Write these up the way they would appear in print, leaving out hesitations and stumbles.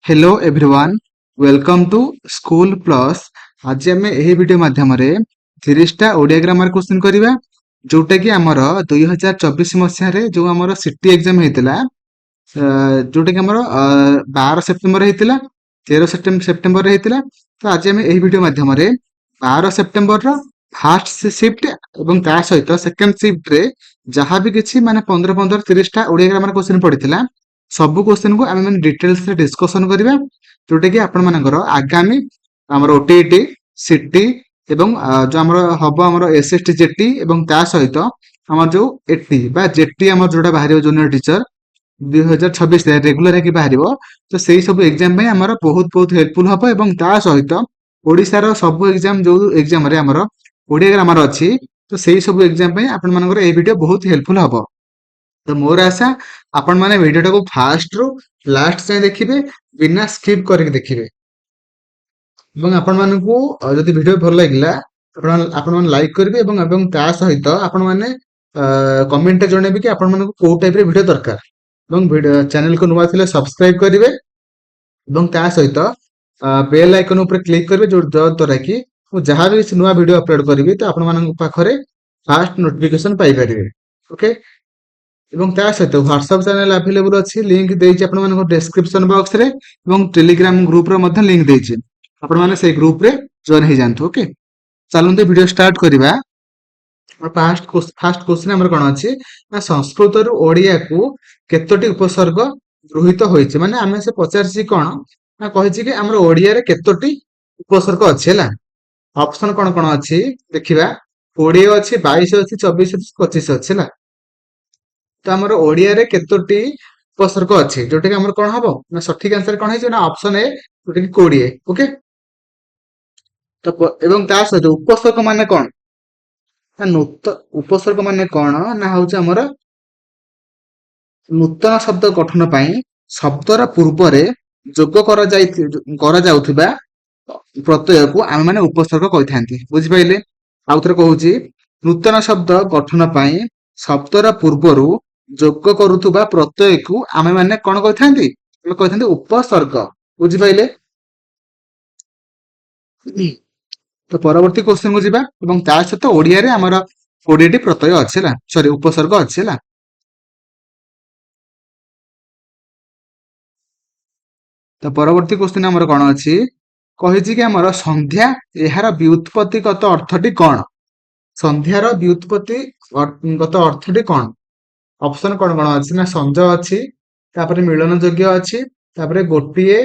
Hello everyone welcome to school plus. आज आम यही वीडियो माध्यम 30टा ओडिया ग्रामर क्वेश्चन करवा जोटा कि आमर 2024 मसीह जो आमर सिटी एग्जाम होता जोटा कि आमर 12 सेप्टेम्बर होता 13 सेप्टेम्बर होता। तो आज आम यही वीडियो माध्यम 12 सेप्टेम्बर फास्ट शिफ्ट और ता सहित सेकेंड शिफ्ट रे जहाँ भी किसी माने 15 30टा ओडिया ग्रामर क्वेश्चन पड़ता सब क्वेश्चन को आम डिटेल्स रे डिस्कशन करवा जोटा कि आपण मानकर आगामी आमर ओटीईटी सिटी एवं जो आमर हम आमर एसएसटी जेटी एवं ता सहित आमर जो एटी बा जेटी आमर जोटा बाहर जूनियर टीचर 2026 रेगुलर है बाहर तो से सब एग्जाम आमर बहुत बहुत हेल्पफुल हम एवं ता सहित ओडिशार सब एग्जाम जो एग्जाम रे आमर ओडिया ग्रामर अच्छी तो से सब एग्जाम आपण मानकर ए वीडियो बहुत हेल्पफुल हम। तो मोर आशा आपण माने वीडियो टाको फास्ट रू लास्ट जाए देखिए बिना स्किप करके देखिए এবং ଆପଣ ମାନଙ୍କୁ ଯଦି ଭିଡିଓ ଭଲ ଲାଗିଲା ଆପଣ ମାନେ ଲାଇକ୍ କରିବେ ଏବଂ ତା ସହିତ ଆପଣ ମାନେ କମେଣ୍ଟରେ ଜଣେଇବେ କି ଆପଣ ମାନଙ୍କୁ କୋଉ ଟାଇପ ରେ ଭିଡିଓ ଦରକାର ଏବଂ ଚ୍ୟାନେଲ କୁ ନୂଆ ଥିଲେ ସବସ୍କ୍ରାଇବ କରିବେ ଏବଂ ତା ସହିତ ବେଲ ଆଇକନ ଉପରେ କ୍ଲିକ୍ କରିବେ ଯୋ ଦ୍ୱାରା କି ମୁଁ ଯାହା ବି ନୂଆ ଭିଡିଓ ଅପଲୋଡ କରିବି ତ ଆପଣ ମାନଙ୍କ ପାଖରେ ଫାଷ୍ଟ ନୋଟିଫିକେସନ ପାଇପାରିବେ। ଓକେ এবং ତା ସହିତ ହ୍ୱାଟ୍ସଆପ ଚ୍ୟାନେଲ ଆଭେଲେବୁଲ ଅଛି ଲିଙ୍କ ଦେଇଛି ଆପଣମାନଙ୍କ ଡେସ୍କ୍ରିପସନ ବକ୍ସ ରେ ଏବଂ ଟେଲିଗ୍ରାମ ଗ୍ରୁପ ର ମଧ୍ୟ ଲିଙ୍କ ଦେଇଛି ଆପଣ ମାନେ ସେଇ ଗ୍ରୁପ ରେ ଜଏନ ହେଇଯାଆନ୍ତୁ। ଓକେ ଚାଲନ୍ତୁ ଭିଡିଓ ଷ୍ଟାର୍ଟ କରିବା। ଫାଷ୍ଟ କ୍ୱେଶ୍ଚନ ଆମର କଣ ଅଛି ନା ସଂସ୍କୃତରୁ ଓଡ଼ିଆକୁ କେତୋଟି ଉପସର୍ଗ ଗୃହୀତ ହୋଇଛି ମାନେ ଆମେ ସେ ପଚାରିଛି କଣ ନା କହିଛି କି ଆମର ଓଡ଼ିଆରେ କେତୋଟି ଉପସର୍ଗ ଅଛି ହେଲା। ଅପସନ କଣ କଣ ଅଛି ଦେଖିବା 20 ଅଛି 22 ଅଛି 24 ଅଛି 25 ଅଛି ହେଲା। तो आमर ओडिया रे केतोटी उपसर्ग अच्छे जोटा कि आमर कौन हम ना सठिक आंसर कौन है ना ऑप्शन ए जोटा कि 20। ओके तो एवं ता सहित उपसर्ग माने कौन ना उपसर्ग माने कौन ना हूँ आमर नूतन शब्द गठन पाई शब्दर पूर्व रे जोग करा जाउथिबा प्रत्यय को आम माने उपसर्ग कहि थांती बुझि पाइले। आउ थरे कहूची नूतन शब्द गठन पाई शब्दर पूर्वरु जोग करुथुबा प्रत्यय को आमे माने कौन कहिथांती आमे कहिथांती उपसर्ग बुझि पाइले। तो परवर्ती क्वेश्चन को जिबा एवं ता सहित ओडिया रे हमर 20 टी प्रत्यय अछि ला सॉरी उपसर्ग अछि ला। तो परवर्ती क्वेश्चन हमर कोन अछि कहिछि कि हमर संध्या एहार व्युत्पत्तिगत अर्थटी कोन संध्यार व्युत्पत्ति गत अर्थटी कोन ऑप्शन कोन कोन अछि ना संज अछि तापर मिलन योग्य अछि तापर गोटिए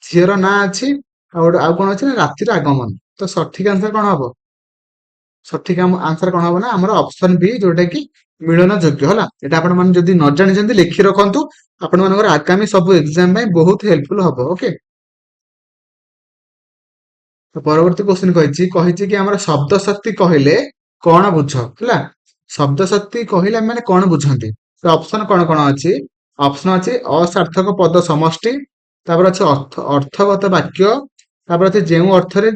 झीर ना अछि आ कोन अछि ना रातिर आगमन। तो सठिक आंसर कोन हबो सठिक आंसर कोन हबो ना हमर ऑप्शन बी जोटा कि मिलन योग्य होला। एटा आपण मन जदी न जानि जंदी लिखि रखंतु आपण मनकर आगामी सब एग्जाम में बहुत हेल्पफुल हबो। ओके तो परवर्ती क्वेश्चन कहिछि कि हमर शब्द शक्ति कहिले कोन बुझ होला शब्द शक्ति कहिले माने कोन बुझंती। तो ऑप्शन कोन कोन अछि ऑप्शन अछि असार्थक पद समष्टि तापर अछि अर्थगत वाक्य तापर अछि जेउ अर्थरे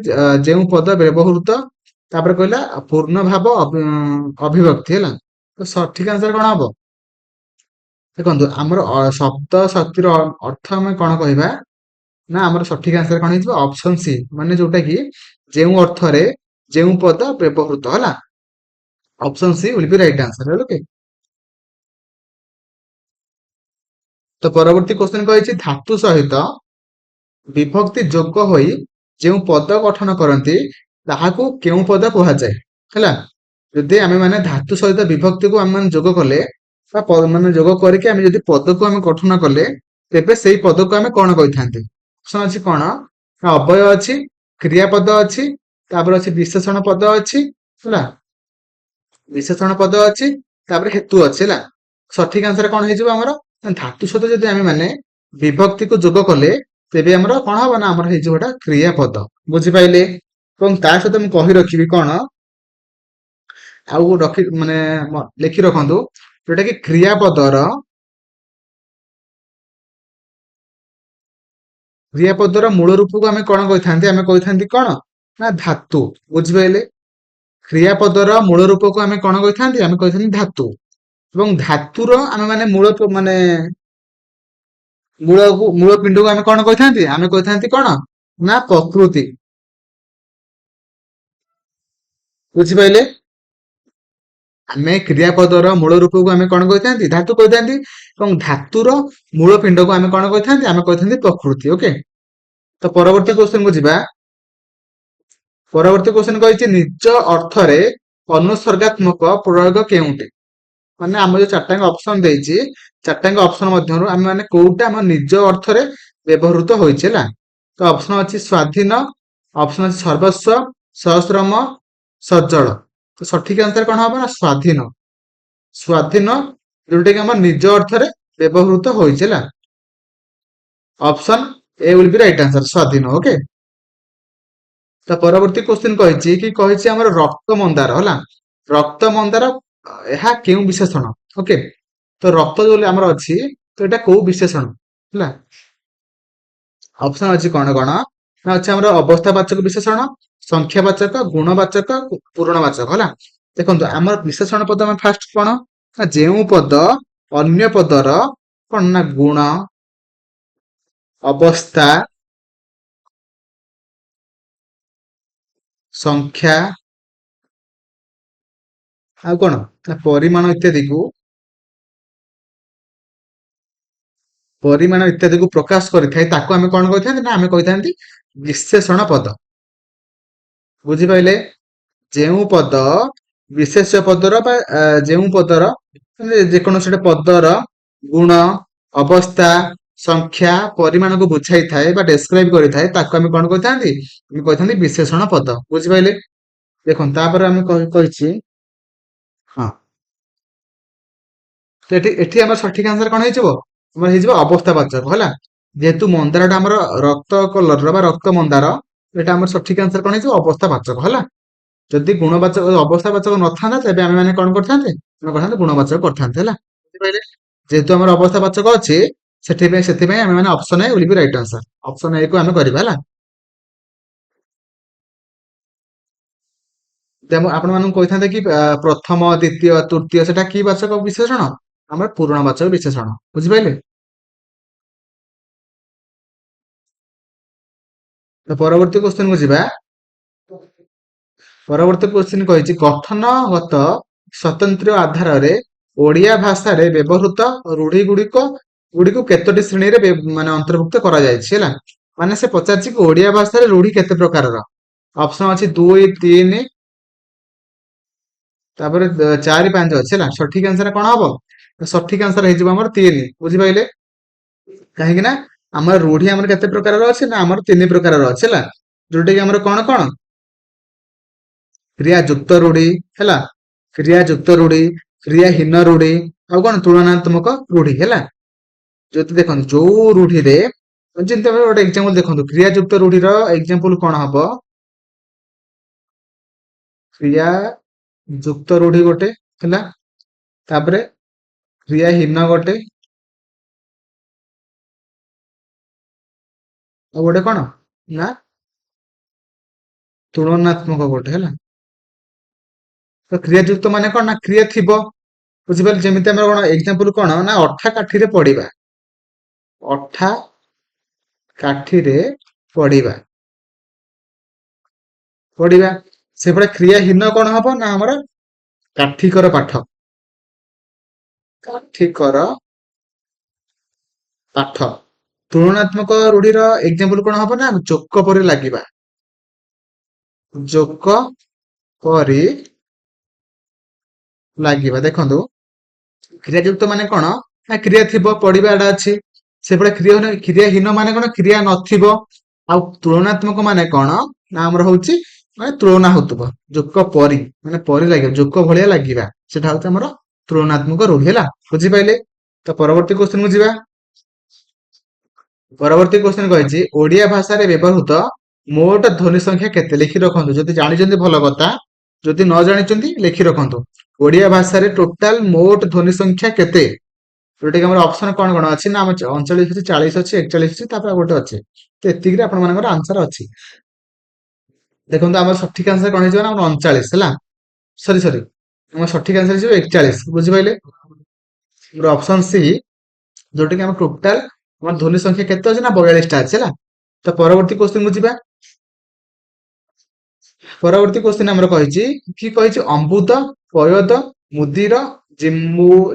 जेउ पद व्यवहृत तापर कहला पूर्ण भाव अभिव्यक्ति हैला। तो सठिक आंसर कोन हबो देखंतु हमर शब्द शक्तिर अर्थ हम कोन कहबा ना हमर सठिक आंसर कोन हिजबो ऑप्शन सी माने जोटा कि जेउ अर्थरे जेउ पद व्यवहृत होला option C will be right answer. Okay तो परवर्ती क्वेश्चन कहिछि धातु सहित विभक्ति जोग होई जेउ पद गठन करंती ताहाकू केउ पद कहा जाय हैला। जदि आमे माने धातु सहित विभक्ति को आमे जोग कले बा माने जोग करके आमे जदि पद को आमे गठन कले तेबे सेही पद को आमे कोन कहिथांती ऑप्शन अछि कोन ना अव्यय अछि क्रियापद अछि तापर अछि विशेषण पद अछि हैला विशेषण पद अछि तापर हेतु अछि हैला। सठिक आंसर कोन हे जिवो हमर धातु सहित जदि आमे माने विभक्ति को जोग कले तेबे हमर कोन हबो ना हमर हे जिवोटा क्रियापद बुझि पाइले। ଏବଂ ତା ସହିତ ମୁଁ କହି ରଖିବି କଣ ଆଉ ରଖି ମାନେ ଲେଖି ରଖନ୍ତୁ ଯୋଉଟା କି କ୍ରିୟାପଦର ମୂଳ ରୂପକୁ ଆମେ କଣ କହିଥାନ୍ତି କଣ ନା ଧାତୁ ବୁଝିପାଇଲେ। କ୍ରିୟାପଦର ମୂଳ ରୂପକୁ ଆମେ କଣ କହିଥାନ୍ତି ଆମେ କହିଥାନ୍ତି ଧାତୁ ଏବଂ ଧାତୁର ଆମେ ମାନେ ମୂଳ ମାନେ ମୂଳ ପିଣ୍ଡକୁ ଆମେ କଣ କହିଥାନ୍ତି? ଆମେ କହିଥାନ୍ତି କଣ ନା ପ୍ରକୃତି। ବୁଝିପାରିଲେ? ଆମେ କ୍ରିୟାପଦର ମୂଳ ରୂପକୁ ଆମେ କଣ କହିଥାନ୍ତି? ଧାତୁ କହିଥାନ୍ତି। ଏବଂ ଧାତୁର ମୂଳ ପିଣ୍ଡକୁ ଆମେ କଣ କହିଥାନ୍ତି? ଆମେ କହିଥାନ୍ତି ପ୍ରକୃତି। ଓକେ। ତ ପରବର୍ତ୍ତୀ କ୍ୱେଶ୍ଚନ କୁ ଯିବା। ପରବର୍ତ୍ତୀ କ୍ୱେଶ୍ଚନ କହିଛି ନିଜ ଅର୍ଥରେ ଅନୁସର୍ଗାତ୍ମକ ପ୍ରୟୋଗ କେଉଁଠି? ମାନେ ଆମ ଯୋଉ ଚାରିଟାଙ୍କ ଅପସନ ଦେଇଛି, ଚାରିଟାଙ୍କ ଅପସନ ମଧ୍ୟରୁ ଆମେ ମାନେ କୋଉଟା ଆମ ନିଜ ଅର୍ଥରେ ବ୍ୟବହୃତ ହୋଇଛି ହେଲା। ତ ଅପସନ ଅଛି ସ୍ଵାଧୀନ, ଅପସନ ଅଛି ସର୍ବସ୍ୱ, ସଶ୍ରମ, ସଜ୍ଜଳ। ତ ସଠିକ ଆନ୍ସର କଣ ହବ ନା ସ୍ଵାଧୀନ। ସ୍ଵାଧୀନ ଯୋଉଟା କି ଆମର ନିଜ ଅର୍ଥରେ ବ୍ୟବହୃତ ହୋଇଛି ହେଲା। Option A will be right answer ସ୍ଵାଧୀନ। ଓକେ। ତ ପରବର୍ତ୍ତୀ କ୍ୱେଶ୍ଚନ କହିଛି କି କହିଛି ଆମର ରକ୍ତ ମନ୍ଦାର ହେଲା। ରକ୍ତ ମନ୍ଦାର ଏହା କେଉଁ ବିଶେଷଣ? ଓକେ। ତ ରକ୍ତ ଯୋଉ ଆମର ଅଛି ତ ଏଇଟା କୋଉ ବିଶେଷଣ ହେଲା। ଅପସନ ଅଛି କଣ କଣ ନା ଅଛି ଆମର ଅବସ୍ଥାବାଚକ ବିଶେଷଣ, ସଂଖ୍ୟାବାଚକ, ଗୁଣବାଚକ, ପୂରଣବାଚକ ହେଲା। ଦେଖନ୍ତୁ ଆମର ବିଶେଷଣ ପଦ ଆମେ ଫାଷ୍ଟ କଣ ନା ଯେଉଁ ପଦ ଅନ୍ୟ ପଦର କଣ ନା ଗୁଣ, ଅବସ୍ଥା, ସଂଖ୍ୟା ଆଉ କଣ ନା ପରିମାଣ ଇତ୍ୟାଦିକୁ ପ୍ରକାଶ କରିଥାଏ ତାକୁ ଆମେ କଣ କହିଥାନ୍ତି ନା ଆମେ କହିଥାନ୍ତି ବିଶେଷଣ ପଦ। ବୁଝିପାରିଲେ? ଯେଉଁ ପଦ ବିଶେଷ୍ୟ ପଦର ବା ଯେଉଁ ପଦର ମାନେ ଯେକୌଣସି ଗୋଟେ ପଦର ଗୁଣ, ଅବସ୍ଥା, ସଂଖ୍ୟା, ପରିମାଣକୁ ବୁଝାଇଥାଏ ବା ଡେସ୍କ୍ରାଇବ କରିଥାଏ ତାକୁ ଆମେ କଣ କହିଥାନ୍ତି? ଆମେ କହିଥାନ୍ତି ବିଶେଷଣ ପଦ। ବୁଝିପାରିଲେ? ଦେଖନ୍ତୁ ତାପରେ ଆମେ କହିଛି ହଁ। ତ ଏଠି ଆମର ସଠିକ ଆନ୍ସର କଣ ହେଇଯିବ? ଆମର ହେଇଯିବ ଅବସ୍ଥାବାଚକ ହେଲା। ଯେହେତୁ ମନ୍ଦାରଟା ଆମର ରକ୍ତ କଲରର ବା ରକ୍ତ ମନ୍ଦାର, ଏଟା ଆମର ସଠିକ ଆନ୍ସର କଣ ହେଇଯିବ? ଅବସ୍ଥାବାଚକ ହେଲା। ଯଦି ଗୁଣବାଚକ ଅବସ୍ଥାବାଚକ ନଥାନ୍ତା ତେବେ ଆମେ ମାନେ କଣ କରିଥାନ୍ତେ? ଆମେ କହିଥାନ୍ତେ ଗୁଣବାଚକ କରିଥାନ୍ତେ ହେଲା। ବୁଝିପାରିଲେ? ଯେହେତୁ ଆମର ଅବସ୍ଥାବାଚକ ଅଛି ସେଥିପାଇଁ ଆମେ ମାନେ option A will be right answer. Option A କୁ ଆମେ କରିବା ହେଲା। ଆପଣ ମାନଙ୍କୁ କହିଥାନ୍ତେ କି ପ୍ରଥମ, ଦ୍ଵିତୀୟ, ତୃତୀୟ ସେଟା କି ବାଚକ ବିଶେଷଣ? ଆମର ପୂର୍ବଣବାଚକ ବିଶେଷଣ। ବୁଝିପାରିଲେ? ତ ପରବର୍ତ୍ତୀ କ୍ୱେଶ୍ଚନ କୁ ଯିବା। ପରବର୍ତ୍ତୀ କ୍ୱେଶ୍ଚନ କହିଛି ଗଠନଗତ ସ୍ୱତନ୍ତ୍ର ଆଧାରରେ ଓଡ଼ିଆ ଭାଷାରେ ବ୍ୟବହୃତ ରୂଢି ଗୁଡ଼ିକୁ କେତୋଟି ଶ୍ରେଣୀରେ ମାନେ ଅନ୍ତର୍ଭୁକ୍ତ କରାଯାଇଛି ହେଲା। ମାନେ ସେ ପଚାରିଛି କି ଓଡ଼ିଆ ଭାଷାରେ ରୂଢି କେତେ ପ୍ରକାରର? ଅପସନ ଅଛି 2, 3 ତାପରେ 4, 5 ଅଛି ହେଲା। ସଠିକ ଆନ୍ସର କଣ ହବ? ସଠିକ ଆନ୍ସର ହେଇଯିବ ଆମର 3। ବୁଝିପାରିଲେ? କାହିଁକି ନା ଆମର ରୂଢି ଆମର କେତେ ପ୍ରକାରର ଅଛି ନା ଆମର 3 ପ୍ରକାରର ଅଛି ହେଲା। ଯୋଉଟା କି ଆମର କଣ କଣ କ୍ରିୟା ଯୁକ୍ତ ରୂଢି ହେଲା, କ୍ରିୟା ଯୁକ୍ତ ରୂଢି, କ୍ରିୟାହୀନ ରୂଢି ଆଉ କଣ ତୁଳନାତ୍ମକ ରୂଢି ହେଲା। ଯଦି ଦେଖନ୍ତୁ ଯୋଉ ରୂଢିରେ ଯେମିତି ଆମେ ଗୋଟେ ଏକ୍ସାମ୍ପଲ ଦେଖନ୍ତୁ କ୍ରିୟା ଯୁକ୍ତ ରୂଢିର ଏକ୍ସାମ୍ପଲ କଣ ହବ? କ୍ରିୟା ଯୁକ୍ତ ରୂଢି ଗୋଟେ ହେଲା, ତାପରେ କ୍ରିୟାହୀନ ଗୋଟେ ଆଉ ଗୋଟେ କଣ ନା ତୁଳନାତ୍ମକ ଗୋଟେ ହେଲା। ତ କ୍ରିୟା ଯୁକ୍ତ ମାନେ କଣ ନା କ୍ରିୟା ଥିବ। ବୁଝିପାରିଲେ? ଯେମିତି ଆମର କଣ ଏକ୍ସାମ୍ପଲ କଣ ନା ଅଠା କାଠିରେ ପଡିବା। ଅଠା କାଠିରେ ପଡିବା। ପଡିବା। ସେଭଳିଆ କ୍ରିୟାହୀନ କଣ ହବ ନା ଆମର କାଠିକର ପାଠ। କାଠିକର ପାଠ। ତୁଳନାତ୍ମକ ରୂଢିର ଏକ୍ସାମ୍ପଲ କଣ ହବ ନା ଜୋକ ପରି ଲାଗିବା। ଜୋକ ପରି ଲାଗିବା। ଦେଖନ୍ତୁ କ୍ରିୟା ଯୁକ୍ତ ମାନେ କଣ ନା କ୍ରିୟା ଥିବ ପଡିବାଟା ଅଛି। ସେଭଳିଆ କ୍ରିୟାହୀନ ମାନେ କଣ କ୍ରିୟା ନଥିବ। ଆଉ ତୁଳନାତ୍ମକ ମାନେ କଣ ନା ଆମର ହଉଛି ମାନେ ତୁଳନା ହଉଥିବ। ଜୋକ ପରି ମାନେ ପରି ଲାଗିବା, ଜୋକ ଭଳିଆ ଲାଗିବା। ସେଟା ହଉଛି ଆମର ତୁଳନାତ୍ମକ ରୂଢି ହେଲା। ବୁଝିପାରିଲେ? ତ ପରବର୍ତ୍ତୀ କ୍ୱେଶ୍ଚନ କୁ ଯିବା। ପରବର୍ତ୍ତୀ କ୍ୱେଶ୍ଚନ କହିଛି ଓଡିଆ ଭାଷାରେ ବ୍ୟବହୃତ ମୋଟ ଧ୍ୱନି ସଂଖ୍ୟା କେତେ? ଲେଖି ରଖନ୍ତୁ। ଯଦି ଜାଣିଛନ୍ତି ଭଲ କଥା, ଯଦି ନ ଜାଣିଛନ୍ତି ଲେଖି ରଖନ୍ତୁ। ଓଡିଆ ଭାଷାରେ ଟୋଟାଲ ମୋଟ ଧ୍ୱନି ସଂଖ୍ୟା କେତେ? ଯୋଉଟା କି ଆମର ଅପସନ କଣ କଣ ଅଛି ନା ଆମ 39 ଅଛି, 40 ଅଛି, 41 ଅଛି, ତାପରେ ଆଉ ଗୋଟେ ଅଛି। ତ ଏତିକିରେ ଆପଣ ମାନଙ୍କର ଆନ୍ସର ଅଛି। ଦେଖନ୍ତୁ ଆମର ସଠିକ ଆନ୍ସର କଣ ହେଇଯିବ ନା ଆମର 39 ହେଲା। ସରି ସରି ଆମର ସଠିକ ଆନ୍ସର ହେଇଯିବ 41। ବୁଝିପାରିଲେ? ଅପସନ ସି ଯୋଉଟା କି ଆମର ଟୋଟାଲ আমার ଧ୍ୱନି ସଂଖ୍ୟା କେତେ ଅଛି ନା 42ଟା ଅଛି ହେଲା। ତ ପରବର୍ତ୍ତୀ କ୍ୱେଶ୍ଚିନ୍ କୁ ଯିବା। ପରବର୍ତ୍ତୀ କ୍ୱେଶ୍ଚିନ୍ ଆମର କହିଛି କି କହିଛି ଅମ୍ବୁଦ, ପୟଦ, ମୁଦିର,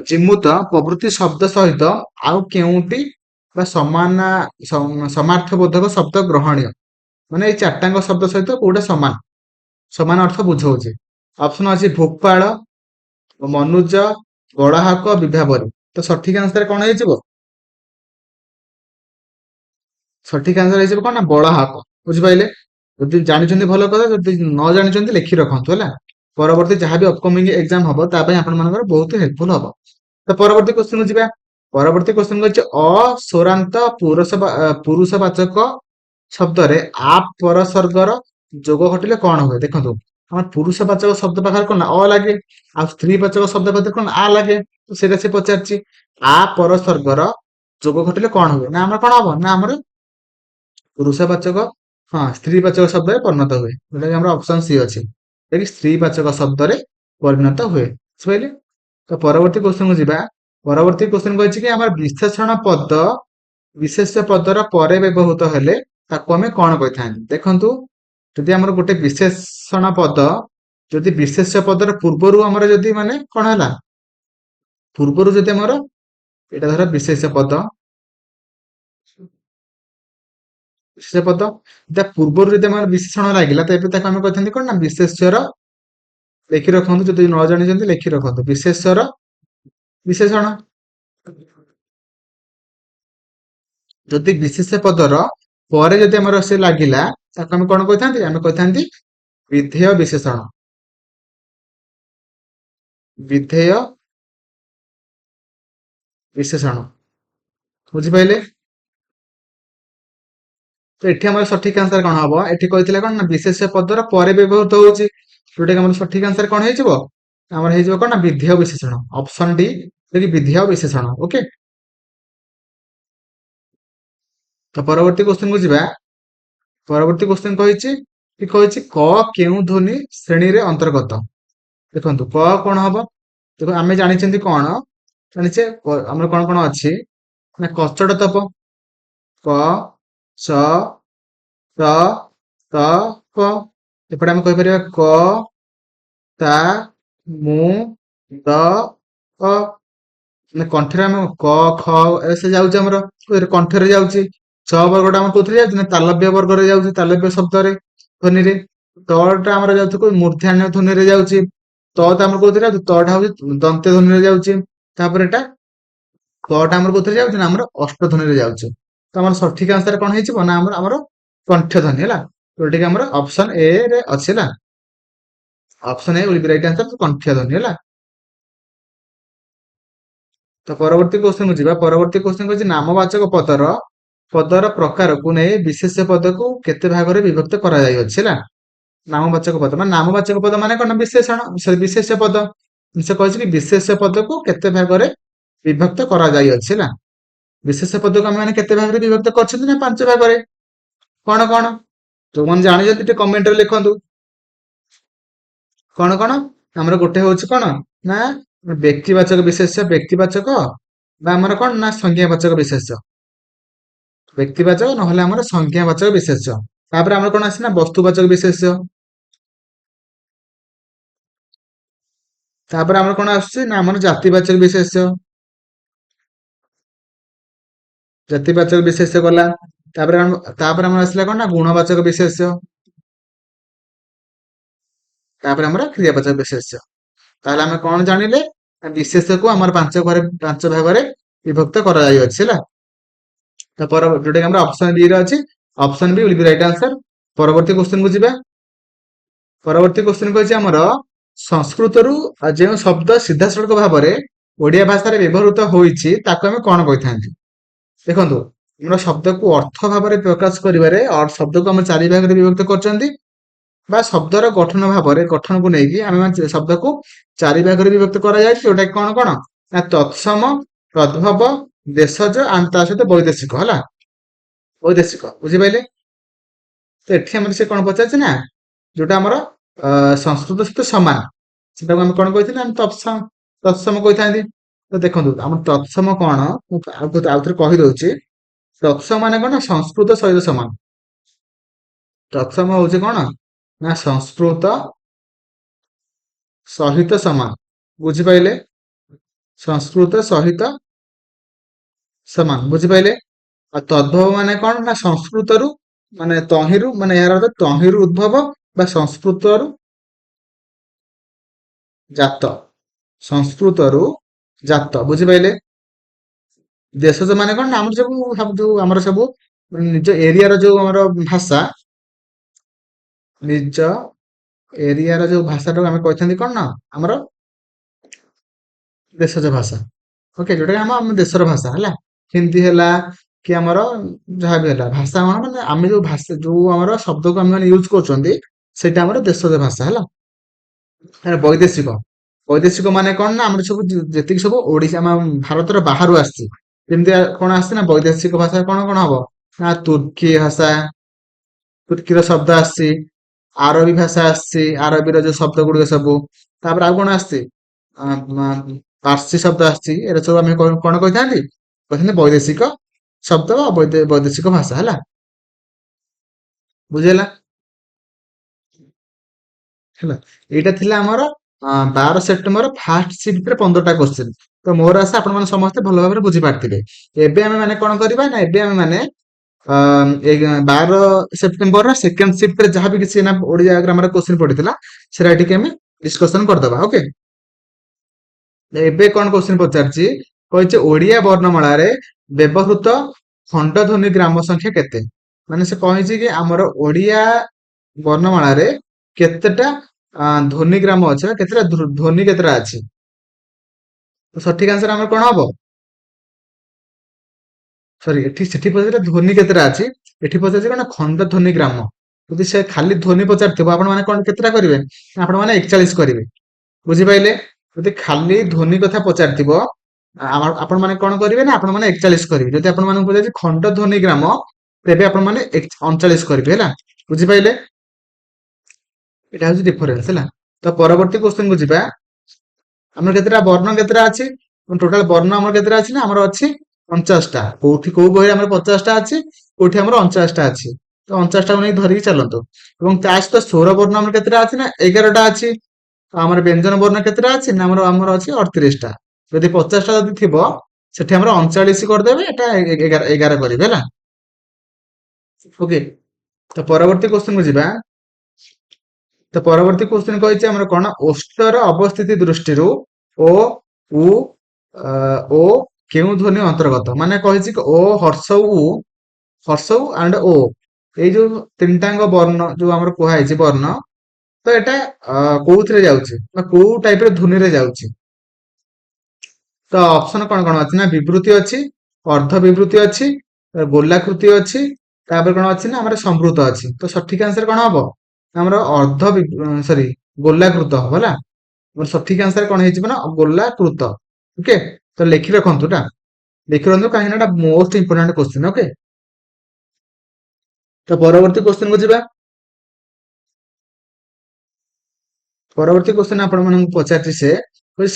ଜିମୁତ ପ୍ରଭୃତି ଶବ୍ଦ ସହିତ ଆଉ କେଉଁଟି ବା ସମାର୍ଥବୋଧକ ଶବ୍ଦ ଗ୍ରହଣୀୟ। ମାନେ ଏଇ ଚାରିଟାଙ୍କ ଶବ୍ଦ ସହିତ କୋଉଟା ସମାନ ସମାନ ଅର୍ଥ ବୁଝଉଛି। ଅପସନ ଅଛି ଭୋପାଳ, ମନୁଜ, ବଡହାକ, ବିଭାବରୀ। ତ ସଠିକ ଆନ୍ସର କଣ ହେଇଯିବ? ସଠିକ ଆନ୍ସର ହେଇଯିବ କଣ ନା ବଳହାକ। ବୁଝିପାରିଲେ? ଯଦି ଜାଣିଛନ୍ତି ଭଲ କଥା, ଯଦି ନ ଜାଣିଛନ୍ତି ଲେଖି ରଖନ୍ତୁ ହେଲା। ପରବର୍ତ୍ତୀ ଯାହାବି ଅପକମିଂ ଏକ୍ଜାମ ହବ ତା ପାଇଁ ଆପଣ ମାନଙ୍କର ବହୁତ ହେଲ୍ପଫୁଲ ହବ। ତ ପରବର୍ତ୍ତୀ କ୍ୱେଶ୍ଚିନ୍ ଯିବା। ପରବର୍ତ୍ତୀ କ୍ୱେଶ୍ଚିନ୍ ହେଉଛି ଅସ୍ୱରାନ୍ତ ପୁରୁଷବାଚକ ଶବ୍ଦରେ ପରସର୍ଗର ଯୋଗ ଘଟିଲେ କଣ ହୁଏ? ଦେଖନ୍ତୁ, ଆମର ପୁରୁଷବାଚକ ଶବ୍ଦ ପାଖରେ କଣ ନା ଅ ଲାଗେ, ଆଉ ସ୍ତ୍ରୀବାଚକ ଶବ୍ଦ ପାଖରେ କଣ ଆ ଲାଗେ। ତ ସେଇଟା ସେ ପଚାରିଛି। ପରସର୍ଗର ଯୋଗ ଘଟିଲେ କଣ ହୁଏ? ନା ଆମର କଣ ହବ ନା ଆମର ପୁରୁଷବାଚକ, ହଁ ସ୍ତ୍ରୀବାଚକ ଶବ୍ଦରେ ପରିଣତ ହୁଏ। ଯୋଉଟାକି ଆମର ଅପସନ ସି ଅଛି, ଯାହାକି ସ୍ତ୍ରୀବାଚକ ଶବ୍ଦରେ ପରିଣତ ହୁଏ। ବୁଝିପାରିଲେ? ତ ପରବର୍ତ୍ତୀ କ୍ୱେଶ୍ଚିନ୍ କୁ ଯିବା। ପରବର୍ତ୍ତୀ କ୍ୱେଶ୍ଚିନ୍ କହିଛି କି ଆମର ବିଶେଷଣ ପଦ ବିଶେଷ ପଦର ପରେ ବ୍ୟବହୃତ ହେଲେ ତାକୁ ଆମେ କଣ କହିଥାନ୍ତି? ଦେଖନ୍ତୁ, ଯଦି ଆମର ଗୋଟେ ବିଶେଷଣ ପଦ ଯଦି ବିଶେଷ ପଦର ପୂର୍ବରୁ ଆମର ଯଦି ମାନେ କଣ ହେଲା, ପୂର୍ବରୁ ଯଦି ଆମର ଏଇଟା ଧର ବିଶେଷ ପଦ, ବିଶେଷ ପଦ ତା ପୂର୍ବରୁ ଯଦି ଆମର ବିଶେଷଣ ଲାଗିଲା ତ ଏବେ ତାକୁ ଆମେ କହିଥାନ୍ତି କଣ ନା ବିଶେଷ୍ୟର। ଲେଖି ରଖନ୍ତୁ, ଯଦି ନ ଜାଣିଛନ୍ତି ଲେଖି ରଖନ୍ତୁ, ବିଶେଷ୍ୟର ବିଶେଷଣ। ଯଦି ବିଶେଷ ପଦର ପରେ ଯଦି ଆମର ସେ ଲାଗିଲା ତାକୁ ଆମେ କଣ କହିଥାନ୍ତି? ଆମେ କହିଥାନ୍ତି ବିଧେୟ ବିଶେଷଣ। ବିଧେୟ ବିଶେଷଣ। ବୁଝିପାରିଲେ? ତ ଏଠି ଆମର ସଠିକ ଆନ୍ସର କଣ ହବ? ଏଠି କହିଥିଲେ କଣ ନା ବିଶେଷ ପଦର ପରେ ବ୍ୟବହୃତ ହଉଛି, ଯୋଉଟା କି ଆମର ସଠିକ ଆନ୍ସର କଣ ହେଇଯିବ? ଆମର ହେଇଯିବ କଣ ନା ବିଧେୟ ବିଶେଷଣ। ଅପସନ ଡି, ବିଧେୟ ବିଶେଷଣ। ଓକେ। ତ ପରବର୍ତ୍ତୀ କ୍ୱେଶ୍ଚିନ୍ କୁ ଯିବା। ପରବର୍ତ୍ତୀ କ୍ୱେଶ୍ଚିନ୍ କହିଛି କି କହିଛି କ କେଉଁ ଧ୍ୱନି ଶ୍ରେଣୀରେ ଅନ୍ତର୍ଗତ? ଦେଖନ୍ତୁ କ କଣ ହବ? ଦେଖ ଆମେ ଜାଣିଛନ୍ତି କଣ ଜାଣିଛେ, ଆମର କଣ କଣ ଅଛି ନା କଚଡ ତପ, କ, ସ, ତ, ତ, ପ। ଏପଟେ ଆମେ କହିପାରିବା କ, ତା, ମୁ, ଦ, ଅ। ମାନେ କଣ୍ଠରେ ଆମେ କ, ଖ ସେ ଯାଉଛି ଆମର କଣ୍ଠରେ ଯାଉଛି। ଛ ବର୍ଗଟା ଆମର କୋଉଥିରେ ଯାଉଛି ନା ତାଲବ୍ୟ ବର୍ଗରେ ଯାଉଛି, ତାଲବ୍ୟ ଶବ୍ଦରେ ଧ୍ୱନିରେ। ତ ଟା ଆମର ଯାଉଛି କୋଉ ମୂର୍ଦ୍ଧନ୍ୟ ଧ୍ୱନିରେ ଯାଉଛି। ତ ଟା ଆମର କୋଉଥିରେ ଯାଉଛି? ତ ଟା ହଉଛି ଦନ୍ତ୍ୟ ଧ୍ୱନିରେ ଯାଉଛି। ତାପରେ ଏଟା କ ଟା ଆମର କୋଉଥିରେ ଯାଉଛି ନା ଆମର ଅଷ୍ଟ ଧ୍ୱନିରେ ଯାଉଛି। ତ ଆମର ସଠିକ ଆନ୍ସର କଣ ହେଇଯିବ ନା ଆମର କଣ୍ଠ ଧ୍ୱନି ହେଲା, ଯୋଉଟା କି ଆମର ଅପସନ ଏ ରେ ଅଛି ହେଲା। Option A will be right answer, କଣ୍ଠ ଧ୍ୱନି ହେଲା। ତ ପରବର୍ତ୍ତୀ କ୍ୱେଶ୍ଚିନ୍ କୁ ଯିବା। ପରବର୍ତ୍ତୀ କ୍ୱେଶ୍ଚିନ୍ ହଉଛି ନାମବାଚକ ପଦର ପ୍ରକାରକୁ ନେଇ ବିଶେଷ୍ୟ ପଦକୁ କେତେ ଭାଗରେ ବିଭକ୍ତ କରାଯାଇଅଛି ହେଲା। ନାମବାଚକ ପଦ ମାନେ ନାମବାଚକ ପଦ ମାନେ କଣ? ବିଶେଷଣ ବିଶେଷ୍ୟ ପଦ। ସେ କହିଛି କି ବିଶେଷ୍ୟ ପଦକୁ କେତେ ଭାଗରେ ବିଭକ୍ତ କରାଯାଇଅଛି ହେଲା। ବିଶେଷ୍ୟ ପଦକୁ ଆମେ ମାନେ କେତେ ଭାଗରେ ବିଭକ୍ତ କରିଛନ୍ତି ନା 5 ଭାଗରେ। କଣ କଣ? ଯୋଉମାନେ ଜାଣିଛନ୍ତି ଟିକେ କମେଣ୍ଟରେ ଲେଖନ୍ତୁ। କଣ କଣ? ଆମର ଗୋଟେ ହଉଛି କଣ ନା ବ୍ୟକ୍ତିବାଚକ ବିଶେଷ୍ୟ ବ୍ୟକ୍ତିବାଚକ, ବା ଆମର କଣ ନା ସଂଜ୍ଞାବାଚକ ବିଶେଷ୍ୟ। ବ୍ୟକ୍ତିବାଚକ ନହେଲେ ଆମର ସଂଜ୍ଞାବାଚକ ବିଶେଷ୍ୟ। ତାପରେ ଆମର କଣ ଅଛି ନା ବସ୍ତୁବାଚକ ବିଶେଷ୍ୟ। ତାପରେ ଆମର କଣ ଆସୁଛି ନା ଆମର ଜାତିବାଚକ ବିଶେଷ୍ୟ। ଜାତିବାଚକ ବିଶେଷ୍ୟ ଗଲା। ତାପରେ ଆମର ଆସିଲା କଣ ନା ଗୁଣବାଚକ ବିଶେଷ୍ୟ। ତାପରେ ଆମର କ୍ରିୟାବାଚକ ବିଶେଷ୍ୟ। ତାହେଲେ ଆମେ କଣ ଜାଣିଲେ? ବିଶେଷ୍ୟକୁ ଆମର 5 ଭାଗରେ ବିଭକ୍ତ କରାଯାଇଅଛି ହେଲା। ଯୋଉଟା କି ଆମର ଅପସନ ଡି ରେ ଅଛି। Option B will be right answer. ପରବର୍ତ୍ତୀ କ୍ୱେଶ୍ଚିନ୍ କୁ ଯିବା। ପରବର୍ତ୍ତୀ କ୍ୱେଶ୍ଚିନ୍ କହିଛି ଆମର ସଂସ୍କୃତରୁ ଯେଉଁ ଶବ୍ଦ ସିଧାସଳଖ ଭାବରେ ଓଡିଆ ଭାଷାରେ ବ୍ୟବହୃତ ହୋଇଛି ତାକୁ ଆମେ କଣ କହିଥାନ୍ତି? ଦେଖନ୍ତୁ, ଆମର ଶବ୍ଦକୁ ଅର୍ଥ ଭାବରେ ପ୍ରକାଶ କରିବାରେ ଶବ୍ଦକୁ ଆମେ 4 ଭାଗରେ ବିଭକ୍ତ କରିଛନ୍ତି, ବା ଶବ୍ଦର ଗଠନ ଭାବରେ ଗଠନକୁ ନେଇକି ଆମେ ଶବ୍ଦକୁ 4 ଭାଗରେ ବିଭକ୍ତ କରାଯାଇଛି। ଯୋଉଟା କି କଣ କଣ ନା ତତ୍ସମ, ତଦ୍ଭବ, ଦେଶଜ ଆଉ ତା ସହିତ ବୈଦେଶିକ ହେଲା। ବୈଦେଶିକ ବୁଝିପାରିଲେ? ତ ଏଠି ଆମର ସେ କଣ ପଚାରିଛି ନା ଯୋଉଟା ଆମର ସଂସ୍କୃତ ସହିତ ସମାନ ସେଟାକୁ ଆମେ କଣ କହିଥିଲେ? ଆମେ ତତ୍ସମ କହିଥାନ୍ତି। ତ ଦେଖନ୍ତୁ ଆମର ତତ୍ସମ କଣ, ମୁଁ ଆଉଥରେ କହିଦଉଛି। ତତ୍ସମ ମାନେ କଣ ନା ସଂସ୍କୃତ ସହିତ ସମାନ। ତତ୍ସମ ହଉଛି କଣ ନା ସଂସ୍କୃତ ସହିତ ସମାନ। ବୁଝିପାଇଲେ? ସଂସ୍କୃତ ସହିତ ସମାନ। ବୁଝିପାଇଲେ? ଆଉ ତଦ୍ଭବ ମାନେ କଣ ନା ସଂସ୍କୃତରୁ ମାନେ ତହିଁରୁ ମାନେ ଏହାର ଅର୍ଥ ତହିଁରୁ ଉଦ୍ଭବ ବା ସଂସ୍କୃତରୁ ଜାତ। ସଂସ୍କୃତରୁ ଜାତ। ବୁଝିପାଇଲେ? ଦେଶଜ ମାନେ କଣ ନା ଆମର ଯୋଉ ଆମର ସବୁ ନିଜ ଏରିଆର ଯୋଉ ଆମର ଭାଷା, ନିଜ ଏରିଆର ଯୋଉ ଭାଷାଟାକୁ ଆମେ କହିଥାନ୍ତି କଣ ନା ଆମର ଦେଶଜ ଭାଷା। ଓକେ, ଯୋଉଟା କି ଆମ ଦେଶର ଭାଷା ହେଲା। ହିନ୍ଦୀ ହେଲା କି ଆମର ଯାହା ବି ହେଲା ଭାଷା କଣ ମାନେ ଆମେ ଯୋଉ ଭାଷା ଯୋଉ ଆମର ଶବ୍ଦକୁ ଆମେ ମାନେ ୟୁଜ କରୁଛନ୍ତି ସେଇଟା ଆମର ଦେଶଜ ଭାଷା ହେଲା। ବୈଦେଶିକ। ବୈଦେଶିକ ମାନେ କଣ ନା ଆମର ସବୁ ଯେତିକି ସବୁ ଓଡିଶା ଆମ ଭାରତର ବାହାରୁ ଆସିଛି। ଯେମିତି କଣ ଆସିଛି ନା ବୈଦେଶିକ ଭାଷା କଣ କଣ ହବ ନା ତୁର୍କୀ ଭାଷା, ତୁର୍କୀର ଶବ୍ଦ ଆସିଛି, ଆରବୀ ଭାଷା ଆସିଛି, ଆରବୀର ଯୋଉ ଶବ୍ଦ ଗୁଡିକ ସବୁ, ତାପରେ ଆଉ କଣ ଆସିଛି ପାର୍ସୀ ଶବ୍ଦ ଆସିଛି, ଏରା ସବୁ ଆମେ କଣ କହିଥାନ୍ତି କହିଥାନ୍ତି ବୈଦେଶିକ ଶବ୍ଦ ବା ବୈଦେଶିକ ଭାଷା ହେଲା। ବୁଝିହେଲା? ହେଲା, ଏଇଟା ଥିଲା ଆମର 12 ସେପ୍ଟେମ୍ବର ଫାର୍ଷ୍ଟ ସିଫ୍ଟରେ 15ଟା କୋଶ୍ଚେନ। ତ ମୋର ଆଶା ଆପଣ ମାନେ ସମସ୍ତେ ଭଲ ଭାବରେ ବୁଝିପାରିଥିବେ। ଏବେ ଆମେ ମାନେ କଣ କରିବା ନା ଏବେ ଆମେ ମାନେ ଏଇ 12 ସେପ୍ଟେମ୍ବରର ସେକେଣ୍ଡ ସିଫ୍ଟରେ ଯାହା ବି କିଛି ନା ଓଡିଆ ଗ୍ରାମାର କୋଶ୍ଚେନ ପଡିଥିଲା ସେଟା ଟିକେ ଆମେ ଡିସ୍କସନ କରିଦବା। ଓକେ, ଏବେ କଣ କୋଶ୍ଚେନ ପଚାରିଛି କହିଛି ଓଡିଆ ବର୍ଣ୍ଣମାଳାରେ ବ୍ୟବହୃତ ଖଣ୍ଡ ଧ୍ୱନି ଗ୍ରାମ ସଂଖ୍ୟା କେତେ? ମାନେ ସେ କହିଛି କି ଆମର ଓଡିଆ ବର୍ଣ୍ଣମାଳାରେ କେତେଟା ଧ୍ୱନି ଗ୍ରାମ ଅଛି ବା କେତେଟା ଧ୍ୱନି କେତେଟା ଅଛି? ତ ସଠିକ ଆନ୍ସର ଆମର କଣ ହବ? ସରି, ସେଠି ପଚାରିଲେ ଧ୍ୱନି କେତେଟା ଅଛି, ଏଠି ପଚାରିଛି କଣ ଖଣ୍ଡ ଧ୍ୱନି ଗ୍ରାମ। ଯଦି ସେ ଖାଲି ଧ୍ୱନି ପଚାରିଥିବ ଆପଣ ମାନେ କଣ କେତେଟା କରିବେ ନା ଆପଣ ମାନେ 41 କରିବେ। ବୁଝିପାଇଲେ? ଯଦି ଖାଲି ଧ୍ୱନି କଥା ପଚାରିଥିବ ଆପଣ ମାନେ କଣ କରିବେ ନା ଆପଣ ମାନେ 41 କରିବେ। ଯଦି ଆପଣ ମାନଙ୍କୁ ପଚାରିଛି ଖଣ୍ଡ ଧ୍ୱନି ଗ୍ରାମ ତେବେ ଆପଣ ମାନେ 39 କରିବେ ହେଲା। ବୁଝିପାଇଲେ? ଏଇଟା ହଉଛି ଡିଫରେନ୍ସ ହେଲା। ତ ପରବର୍ତ୍ତୀ କ୍ୱେଶ୍ଚନ କୁ ଯିବା। ଆମର କେତେଟା ବର୍ଣ୍ଣ କେତେଟା ଅଛି? ଟୋଟାଲ ବର୍ଣ୍ଣ ଆମର କେତେଟା ଅଛି ନା ଆମର ଅଛି 49ଟା। କୋଉଠି କୋଉ ବହିରେ ଆମର 50ଟା ଅଛି, କୋଉଠି ଆମର 49ଟା ଅଛି। ତ 49ଟାକୁ ନେଇ ଧରିକି ଚାଲନ୍ତୁ। ଏବଂ ତା ସହିତ ସ୍ୱର ବର୍ଣ୍ଣ ଆମର କେତେଟା ଅଛି ନା 11ଟା ଅଛି। ତ ଆମର ବ୍ୟଞ୍ଜନ ବର୍ଣ୍ଣ କେତେଟା ଅଛି ନା ଆମର ଅଛି 38ଟା। ଯଦି 50ଟା ଯଦି ଥିବ ସେଠି ଆମର 39 କରିଦେବେ, ଏଟା 11 କରିବେ ହେଲା। ଓକେ, ତ ପରବର୍ତ୍ତୀ କ୍ୱେଶ୍ଚନ କୁ ଯିବା। ତ ପରବର୍ତ୍ତୀ କ୍ୱେଶ୍ଚନ କହିଛି ଆମର କଣ ଓଷ୍ଠର ଅବସ୍ଥିତି ଦୃଷ୍ଟିରୁ ଓ ଉ ଓ କେଉଁ ଧ୍ୱନି ଅନ୍ତର୍ଗତ? ମାନେ କହିଛି ଓ ହର୍ଷଉ ଆଣ୍ଡ ଓ ଏଇ ଯୋଉ ତିନିଟାଙ୍କ ବର୍ଣ୍ଣ ଯୋଉ ଆମର କୁହାଯାଇଛି ବର୍ଣ୍ଣ, ତ ଏଟା କୋଉଥିରେ ଯାଉଛି ବା କୋଉ ଟାଇପ ର ଧ୍ୱନିରେ ଯାଉଛି? ତ ଅପସନ କଣ କଣ ଅଛି ନା ବିବୃତି ଅଛି, ଅର୍ଦ୍ଧ ବିବୃତି ଅଛି, ଗୋଲାକୃତି ଅଛି, ତାପରେ କଣ ଅଛି ନା ଆମର ସମ୍ବୃତ ଅଛି। ତ ସଠିକ ଆନ୍ସର କଣ ହବ? ଆମର ସରି ଗୋଲାକୃତ ହବ ହେଲା। ମୋର ସଠିକ ଆନ୍ସର କଣ ହେଇଯିବ ନା ଗୋଲାକୃତ। ଓକେ, ତ ଲେଖି ରଖନ୍ତୁ ଏଟା। ଲେଖି ରଖନ୍ତୁ କାହିଁକି ନା ଏଟା ମୋଷ୍ଟ ଇମ୍ପୋର୍ଟାଣ୍ଟ କ୍ୱେଶ୍ଚନ। ଓକେ, ତ ପରବର୍ତ୍ତୀ କ୍ୱେଶ୍ଚନ କୁ ଯିବା। ପରବର୍ତ୍ତୀ କ୍ୱେଶ୍ଚନ ଆପଣ ମାନଙ୍କୁ ପଚାରିଛି ସେ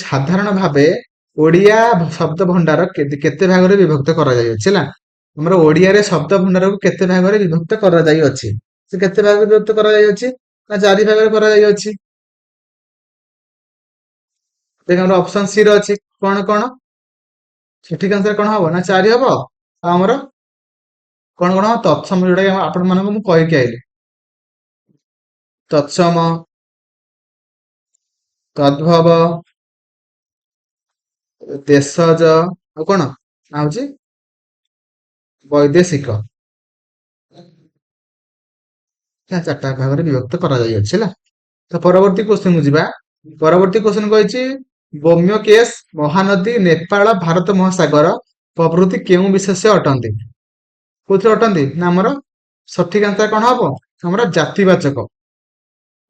ସାଧାରଣ ଭାବେ ଓଡିଆ ଶବ୍ଦ ଭଣ୍ଡାର କେତେ ଭାଗରେ ବିଭକ୍ତ କରାଯାଇଅଛି ହେଲା। ଆମର ଓଡିଆରେ ଶବ୍ଦ ଭଣ୍ଡାରକୁ କେତେ ଭାଗରେ ବିଭକ୍ତ କରାଯାଇଅଛି? ସେ କେତେ ଭାଗରେ ବିଭକ୍ତ କରାଯାଇଅଛି ନା 4 ଭାଗରେ କରାଯାଇଅଛି। ଦେଖ ଆମର ଅପସନ ସି ରେ ଅଛି କଣ କଣ? ସଠିକ ଆନ୍ସର କଣ ହବ ନା 4 ହବ। ଆମର କଣ କଣ ତତ୍ସମ ଯୋଉଟା କି ଆପଣ ମାନଙ୍କୁ ମୁଁ କହିକି ଆଇଲି। ତତ୍ସମ, ତଦ୍ଭବ, ଦେଶଜ ଆଉ କଣ ନା ହଉଛି ବୈଦେଶିକ। 4ଟା ଭାଗରେ ବିଭକ୍ତ କରାଯାଇଅଛି ହେଲା। ତ ପରବର୍ତ୍ତୀ କ୍ୱେଶ୍ଚନ କୁ ଯିବା। ପରବର୍ତ୍ତୀ କ୍ୱେଶ୍ଚନ କହିଛି ବ୍ୟୋମକେଶ ମହାନଦୀ ନେପାଳ ଭାରତ ମହାସାଗର ପ୍ରଭୃତି କେଉଁ ବିଶେଷ୍ୟ ଅଟନ୍ତି? କୋଉଥିରେ ଅଟନ୍ତି ନା ଆମର ସଠିକ ଆନ୍ସର କଣ ହବ ଆମର ଜାତିବାଚକ।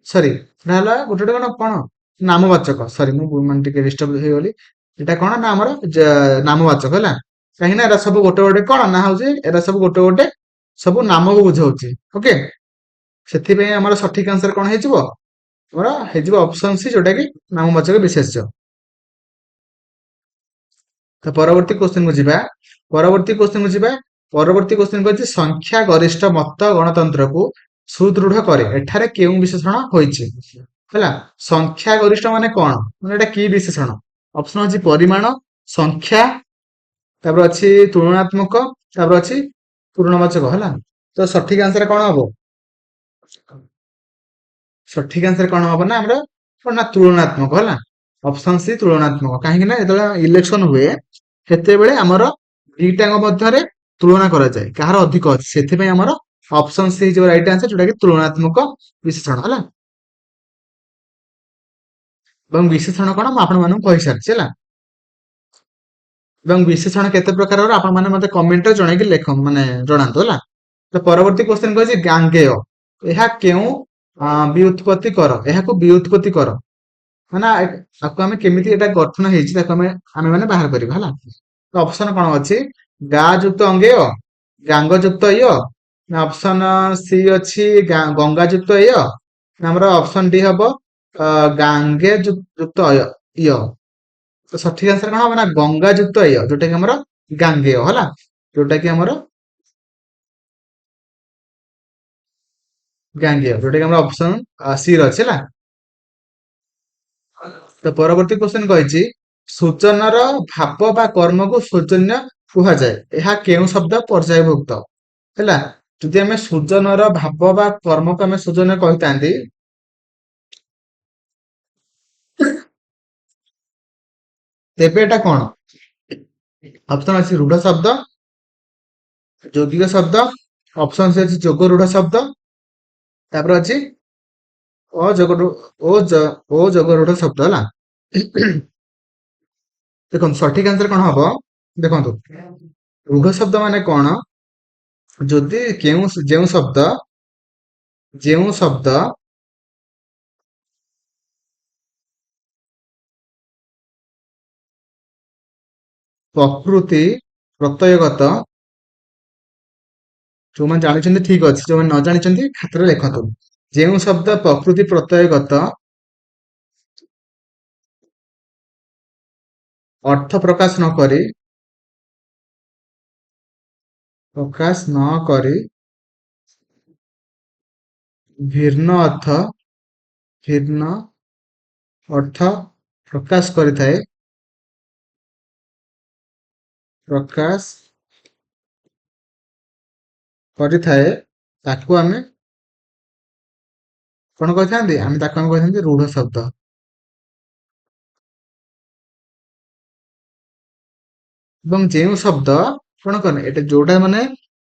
ସରି ସେଟା ହେଲା ଗୋଟେ କଣ କଣ ନାମବାଚକ। ସରି ମୁଁ ମାନେ ଟିକେ ଡିଷ୍ଟର୍ବ ହେଇଗଲି। ଏଇଟା କଣ ନା ଆମର ନାମବାଚକ ହେଲା। କାହିଁକି ନା ଏରା ସବୁ ଗୋଟେ ଗୋଟେ କଣ ନା ହଉଛି ଏରା ସବୁ ଗୋଟେ ଗୋଟେ ସବୁ ନାମକୁ ବୁଝଉଛି। ଓକେ, ସେଥିପାଇଁ ଆମର ସଠିକ ଆନ୍ସର କଣ ହେଇଯିବ ଆମର ହେଇଯିବ ଅପସନ ସି ଯୋଉଟା କି ନାମବାଚକ ବିଶେଷ୍ୟ। ତ ପରବର୍ତ୍ତୀ କ୍ୱେଶ୍ଚନ କୁ ଯିବା। ପରବର୍ତ୍ତୀ କ୍ୱେଶ୍ଚନ କୁ ଯିବା। ପରବର୍ତ୍ତୀ କ୍ୱେଶ୍ଚିନ୍ କହିଛି ସଂଖ୍ୟା ଗରିଷ୍ଠ ମତ ଗଣତନ୍ତ୍ରକୁ ସୁଦୃଢ କରେ ଏଠାରେ କେଉଁ ବିଶେଷଣ ହୋଇଛି? ହେଲା, ସଂଖ୍ୟା ଗରିଷ୍ଠ ମାନେ କଣ, ମାନେ ଏଟା କି ବିଶେଷଣ? ଅପସନ ଅଛି ପରିମାଣ, ସଂଖ୍ୟା, ତାପରେ ଅଛି ତୁଳନାତ୍ମକ, ତାପରେ ଅଛି ପୂର୍ଣ୍ଣବାଚକ। ହେଲା, ତ ସଠିକ ଆନ୍ସର କଣ ହବ? ସଠିକ ଆନ୍ସର କଣ ହବ ନା ଆମର କଣ ନା ତୁଳନାତ୍ମକ। ହେଲା, ଅପସନ ସି ତୁଳନାତ୍ମକ। କାହିଁକି ନା ଯେତେବେଳେ ଇଲେକ୍ସନ ହୁଏ ସେତେବେଳେ ଆମର ଦିଟାଙ୍କ ମଧ୍ୟରେ ତୁଳନା କରାଯାଏ କାହାର ଅଧିକ ଅଛି, ସେଥିପାଇଁ ଆମର ଅପସନ ସି ହେଇଯିବ ରାଇଟ ଆନ୍ସର, ଯୋଉଟା କି ତୁଳନାତ୍ମକ ବିଶେଷଣ। ହେଲା, ଏବଂ ବିଶେଷଣ କଣ ମୁଁ ଆପଣମାନଙ୍କୁ କହିସାରିଛି। ହେଲା, ଏବଂ ବିଶେଷଣ କେତେ ପ୍ରକାରର ଆପଣ ମାନେ ମତେ କମେଣ୍ଟରେ ଜଣେଇକି ମାନେ ଜଣାନ୍ତୁ। ହେଲା, ତ ପରବର୍ତ୍ତୀ କ୍ୱେଶ୍ଚନ କହିଛି ଗାଙ୍ଗେୟ ଏହା କେଉଁ ବିଉତ୍ପତ୍ତି କର, ଏହାକୁ ବିଉତ୍ପତ୍ତି କର ମାନେ ତାକୁ ଆମେ କେମିତି ଏଟା ଗଠନ ହେଇଛି ତାକୁ ଆମେ ମାନେ ବାହାର କରିବା। ହେଲା, ତ ଅପସନ କଣ ଅଛି? ଗା ଯୁକ୍ତ ଅଙ୍ଗେୟ, ଗାଙ୍ଗ ଯୁକ୍ତ ୟ, ନା ଅପସନ ସି ଅଛି ଗଙ୍ଗା ଯୁକ୍ତ ୟ, ନା ଆମର ଅପସନ ଡି ହବ ଗାଙ୍ଗେ ଯୁକ୍ତ ୟ। ତ ସଠିକ ଆନ୍ସର କଣ ହବ ନା ଗଙ୍ଗା ଯୁକ୍ତ ୟ, ଯୋଉଟା କି ଆମର ଗାଙ୍ଗେୟ। ହେଲା, ଯୋଉଟା କି ଆମର ଗାଙ୍ଗେୟ, ଯୋଉଟା କି ଆମର ଅପସନ ସି ର ଅଛି। ହେଲା, ତ ପରବର୍ତ୍ତୀ କ୍ୱେଶ୍ଚନ କହିଛି ସୂଚନର ଭାବ ବା କର୍ମକୁ ସୌଜନ୍ୟ କୁହାଯାଏ, ଏହା କେଉଁ ଶବ୍ଦ ପର୍ଯ୍ୟାୟଭୁକ୍ତ? ହେଲା, ଯଦି ଆମେ ସୂଜନର ଭାବ ବା କର୍ମକୁ ଆମେ ସୌଜନ୍ୟ କହିଥାନ୍ତି, ତେବେ ଏଟା କଣ? ଅପସନ ଅଛି ରୂଢ ଶବ୍ଦ, ଯୌଗିକ ଶବ୍ଦ, ଅପସନ ସି ଅଛି ଯୋଗ ରୂଢ ଶବ୍ଦ, ତାପରେ ଅଛି ଅଯୋଗ ଅଯୋଗ ରୂଢ ଶବ୍ଦ। ହେଲା, ଦେଖନ୍ତୁ ସଠିକ ଆନ୍ସର କଣ ହବ? ଦେଖନ୍ତୁ ରୂଢ ଶବ୍ଦ ମାନେ କଣ? ଯଦି ଯେଉଁ ଶବ୍ଦ ପ୍ରକୃତି ପ୍ରତ୍ୟୟଗତ, ଯୋଉମାନେ ଜାଣିଛନ୍ତି ଠିକ ଅଛି, ଯୋଉମାନେ ନ ଜାଣିଛନ୍ତି ଖାତାରେ ଲେଖନ୍ତୁ। ଯେଉଁ ଶବ୍ଦ ପ୍ରକୃତି ପ୍ରତ୍ୟୟଗତ ଅର୍ଥ ପ୍ରକାଶ ନ କରି ଭିନ୍ନ ଅର୍ଥ ପ୍ରକାଶ କରିଥାଏ ତାକୁ ଆମେ କଣ କହିଥାନ୍ତି? ତାକୁ ଆମେ କହିଥାନ୍ତି ରୂଢ ଶବ୍ଦ। ଏବଂ ଯେଉଁ ଶବ୍ଦ କଣ କରେ ଏଟା ଯୋଉଟା ମାନେ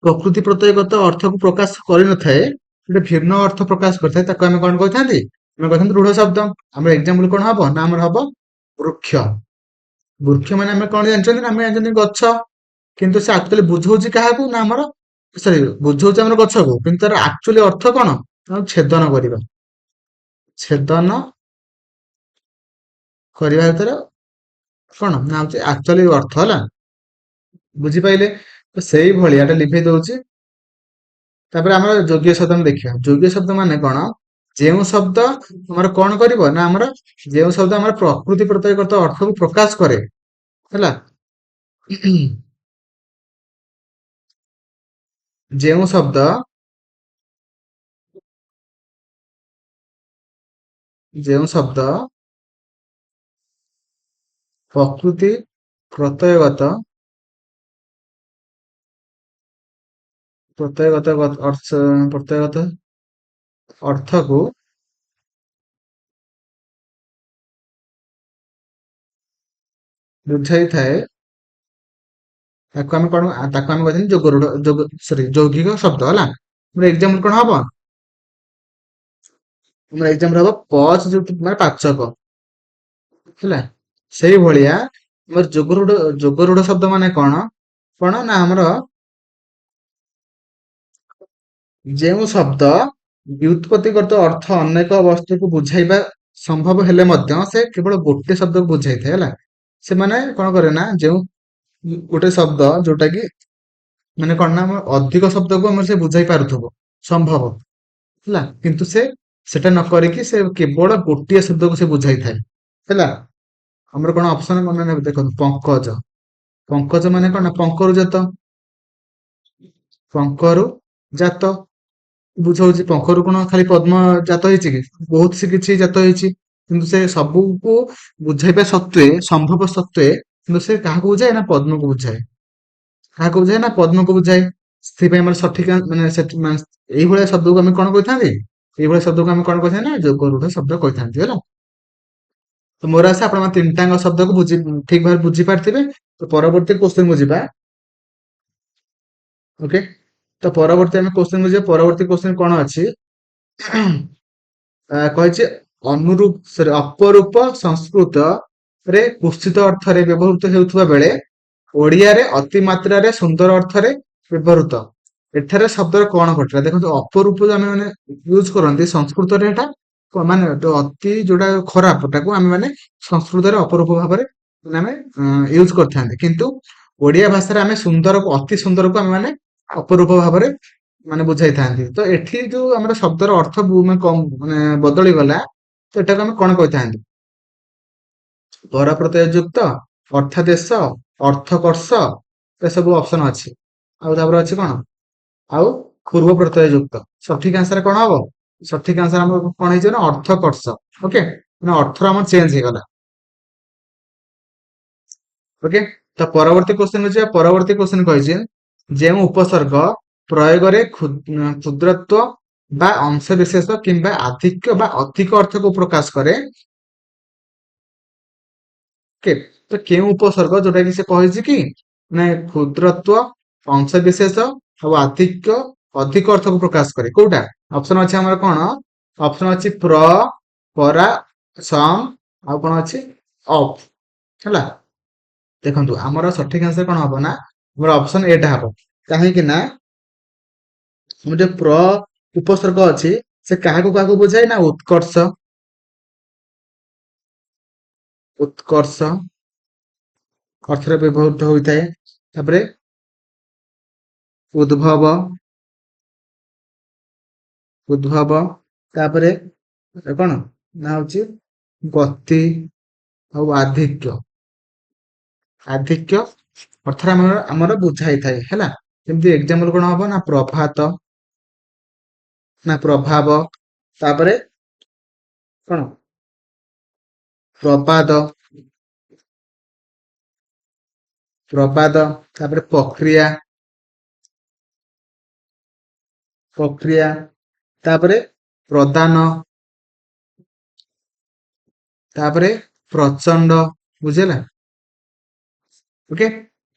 ପ୍ରକୃତି ପ୍ରତ୍ୟୟଗତ ଅର୍ଥକୁ ପ୍ରକାଶ କରିନଥାଏ, ଗୋଟେ ଭିନ୍ନ ଅର୍ଥ ପ୍ରକାଶ କରିଥାଏ, ତାକୁ ଆମେ କଣ କହିଥାନ୍ତି? ଆମେ କହିଥାନ୍ତି ରୂଢ ଶବ୍ଦ। ଆମର ଏକ୍ସାମ୍ପଲ କଣ ହବ ନା ଆମର ହବ ବୃକ୍ଷ। ବୃକ୍ଷ ମାନେ ଆମେ କଣ ଜାଣିଛନ୍ତି ନା ଆମେ ଜାଣିଛନ୍ତି ଗଛ, କିନ୍ତୁ ସେ ଆକ୍ଚୁଆଲି ବୁଝଉଛି କାହାକୁ ନା ଆମର ସରି ବୁଝଉଛି ଆମର ଗଛକୁ, କିନ୍ତୁ ତାର ଆକ୍ଚୁଆଲି ଅର୍ଥ କଣ? ଛେଦନ କରିବା, ଛେଦନ କରିବା ଭିତରେ କଣ ନା ହଉଛି ଆକ୍ଚୁଆଲି ଅର୍ଥ। ହେଲା, ବୁଝିପାଇଲେ? ତ ସେଇଭଳିଆ ଏଟା ଲିଭେଇ ଦଉଛି। ତାପରେ ଆମର ଯୋଗ୍ୟ ଶବ୍ଦ ଆମେ ଦେଖିବା। ଯୋଗ୍ୟ ଶବ୍ଦ ମାନେ କଣ? ଯେଉଁ ଶବ୍ଦ ଆମର କଣ କରିବ ନା ଆମର ଯେଉଁ ଶବ୍ଦ ଆମର ପ୍ରକୃତି ପ୍ରତ୍ୟୟଗତ ଅର୍ଥକୁ ପ୍ରକାଶ କରେ। ହେଲା, ଯେଉଁ ଶବ୍ଦ ଯେଉଁ ଶବ୍ଦ ପ୍ରକୃତି ପ୍ରତ୍ୟୟଗତ ପ୍ରତ୍ୟୟଗତ ପ୍ରତ୍ୟୟଗତ ଅର୍ଥକୁ ବୁଝାଇଥାଏ, ତାକୁ ଆମେ କହିଥାନ୍ତି ଯୌଗିକ ଶବ୍ଦ। ହେଲା, ମୋର ଏକ୍ସାମ୍ପଲ କଣ ହବ? ଆମର ଏକ୍ସାମ୍ପଲ ହବ ପଚ ଯୁକ୍ତ ମାନେ ପାଚକ। ହେଲା, ସେଇଭଳିଆ ଆମର ଯୋଗରୂଢ ଶବ୍ଦ ମାନେ କଣ? କଣ ନା ଆମର ଯେଉଁ ଶବ୍ଦ ବ୍ୟୁତ୍ପତ୍ତିଗତ ଅର୍ଥ ଅନେକ ବସ୍ତୁକୁ ବୁଝାଇବା ସମ୍ଭବ ହେଲେ ମଧ୍ୟ ସେ କେବଳ ଗୋଟେ ଶବ୍ଦକୁ ବୁଝାଇଥାଏ। ହେଲା, ସେମାନେ କଣ କରେ ନା ଯେଉଁ ଗୋଟେ ଶବ୍ଦ ଯୋଉଟା କି ମାନେ କଣ ନା ଆମର ଅଧିକ ଶବ୍ଦକୁ ଆମର ସେ ବୁଝାଇ ପାରୁଥିବ ସମ୍ଭବ। ହେଲା, କିନ୍ତୁ ସେ ସେଟା ନ କରିକି ସେ କେବଳ ଗୋଟିଏ ଶବ୍ଦକୁ ସେ ବୁଝାଇଥାଏ। ହେଲା, ଆମର କଣ ଅପସନ ମନେ ନେବେ? ଦେଖନ୍ତୁ ପଙ୍କଜ। ପଙ୍କଜ ମାନେ କଣ ନା ପଙ୍କରୁଜାତ। ପଙ୍କରୁ ଜାତ ବୁଝଉଛି। ପଙ୍କରୁ କଣ ଖାଲି ପଦ୍ମ ଜାତ ହେଇଛି କି? ବହୁତ ସେ କିଛି ଜାତ ହେଇଛି, କିନ୍ତୁ ସେ ସବୁକୁ ବୁଝାଇବା ସତ୍ତ୍ୱେ, ସମ୍ଭବ ସତ୍ତ୍ୱେ, କିନ୍ତୁ ସେ କାହାକୁ ବୁଝାଏ ନା ପଦ୍ମକୁ ବୁଝାଏ। କାହାକୁ ବୁଝାଏ ନା ପଦ୍ମକୁ ବୁଝାଏ। ସେଥିପାଇଁ ଆମର ସଠିକ ମାନେ ଏଇଭଳିଆ ଶବ୍ଦକୁ ଆମେ କଣ କହିଥାନ୍ତି? ଏଇଭଳିଆ ଶବ୍ଦକୁ ଆମେ କଣ କହିଥାନ୍ତି ନା ଯୋଗରୂଢ ଶବ୍ଦ କହିଥାନ୍ତି ହେଲା। ତ ମୋର ଆଶା ଆପଣ ତିନିଟାଙ୍କ ଶବ୍ଦକୁ ଠିକ ଭାବରେ ବୁଝିପାରିଥିବେ। ତ ପରବର୍ତ୍ତୀ କ୍ୱେଶ୍ଚନ କୁ ଯିବା। ଓକେ, ତ ପରବର୍ତ୍ତୀ ଆମେ କ୍ୱେଶ୍ଚନ କୁ ଯିବା। ପରବର୍ତ୍ତୀ କ୍ୱେଶ୍ଚନ କଣ ଅଛି? କହିଛି ଅପରୂପ ସଂସ୍କୃତରେ କୁତ୍ସିତ ଅର୍ଥରେ ବ୍ୟବହୃତ ହେଉଥିବା ବେଳେ ଓଡ଼ିଆରେ ଅତି ମାତ୍ରାରେ ସୁନ୍ଦର ଅର୍ଥରେ ବ୍ୟବହୃତ। ଏଠାରେ ଶବ୍ଦର କଣ ଘଟିଲା? ଦେଖନ୍ତୁ, ଅପରୂପ ଆମେ ମାନେ ୟୁଜ କରନ୍ତି ସଂସ୍କୃତରେ, ଏଟା ମାନେ ଅତି ଯୋଉଟା ଖରାପଟାକୁ ଆମେ ମାନେ ସଂସ୍କୃତରେ ଅପରୂପ ଭାବରେ ଆମେ ୟୁଜ କରିଥାନ୍ତି, କିନ୍ତୁ ଓଡିଆ ଭାଷାରେ ଆମେ ସୁନ୍ଦରକୁ, ଅତି ସୁନ୍ଦରକୁ ଆମେ ମାନେ ଅପରୂପ ଭାବରେ ମାନେ ବୁଝାଇଥାନ୍ତି। ତ ଏଠି ଯୋଉ ଆମର ଶବ୍ଦର ଅର୍ଥ ମାନେ ବଦଳି ଗଲା, ତ ଏଟାକୁ ଆମେ କଣ କହିଥାନ୍ତି? ପର ପ୍ରତ୍ୟୟ ଯୁକ୍ତ, ଅର୍ଥାଦେଶ, ଅର୍ଥକର୍ଷ, ଏସବୁ ଅପସନ ଅଛି। ଆଉ ତାପରେ ଅଛି କଣ? ଆଉ ପୂର୍ବ ପ୍ରତ୍ୟୟ ଯୁକ୍ତ। ସଠିକ ଆନ୍ସର କଣ ହବ? ସଠିକ ଆନ୍ସର ଆମର କଣ ହେଇଯିବ ନା ଅର୍ଥକର୍ଷ। ଓକେ, ମାନେ ଅର୍ଥର ଆମର ଚେଞ୍ଜ ହେଇଗଲା। ଓକେ, ତ ପରବର୍ତ୍ତୀ କ୍ୱେଶ୍ଚନ ଯିବା। ପରବର୍ତ୍ତୀ କ୍ୱେଶ୍ଚନ କହିଛି, ଯେଉଁ ଉପସର୍ଗ ପ୍ରୟୋଗରେ କ୍ଷୁଦ୍ରତ୍ୱ ବା ଅଂଶବିଶେଷ କିମ୍ବା ଆଧିକ୍ୟ ବା ଅଧିକ ଅର୍ଥକୁ ପ୍ରକାଶ କରେ। ଓକେ, ତ କେଉଁ ଉପସର୍ଗ ଯୋଉଟା କି ସେ କହିଛି କି ମାନେ କ୍ଷୁଦ୍ରତ୍ୱ, ଅଂଶବିଶେଷ ଆଉ ଆଧିକ୍ୟ, ଅଧିକ ଅର୍ଥକୁ ପ୍ରକାଶ କରେ? କୋଉଟା? ଅପସନ ଅଛି ଆମର କଣ? ଅପସନ ଅଛି ପ୍ର, ପରା, ସମ, ଆଉ କଣ ଅଛି ଅଫ ହେଲା। ଦେଖନ୍ତୁ, ଆମର ସଠିକ ଆନ୍ସର କଣ ହବ ନା ଆମର ଅପସନ ଏଟା ହବ। କାହିଁକି ନା ଆମର ଯୋଉ ପ୍ର ଉପସର୍ଗ ଅଛି, ସେ କାହାକୁ କାହାକୁ ବୁଝାଏ ନା ଉତ୍କର୍ଷ, ଉତ୍କର୍ଷ ଅର୍ଥରେ ବ୍ୟବହୃତ ହୋଇଥାଏ। ତାପରେ ଉଦ୍ଭବ, ଉଦ୍ଭବ, ତାପରେ କଣ ନା ହଉଛି ଗତି ଆଉ ଆଧିକ୍ୟ। ଆଧିକ୍ୟ ଅର୍ଥରେ ଆମର ବୁଝାଇଥାଏ ହେଲା। ଯେମିତି ଏକ୍ସାମ୍ପଲ କଣ ହବ ନା ପ୍ରଭାତ, ନା ପ୍ରଭାବ, ତାପରେ କଣ ପ୍ରବାଦ, ପ୍ରବାଦ, ତାପରେ ପ୍ରକ୍ରିୟା, ପ୍ରକ୍ରିୟା, ତାପରେ ପ୍ରଦାନ, ତାପରେ ପ୍ରଚଣ୍ଡ। ବୁଝିହେଲା? ଓକେ,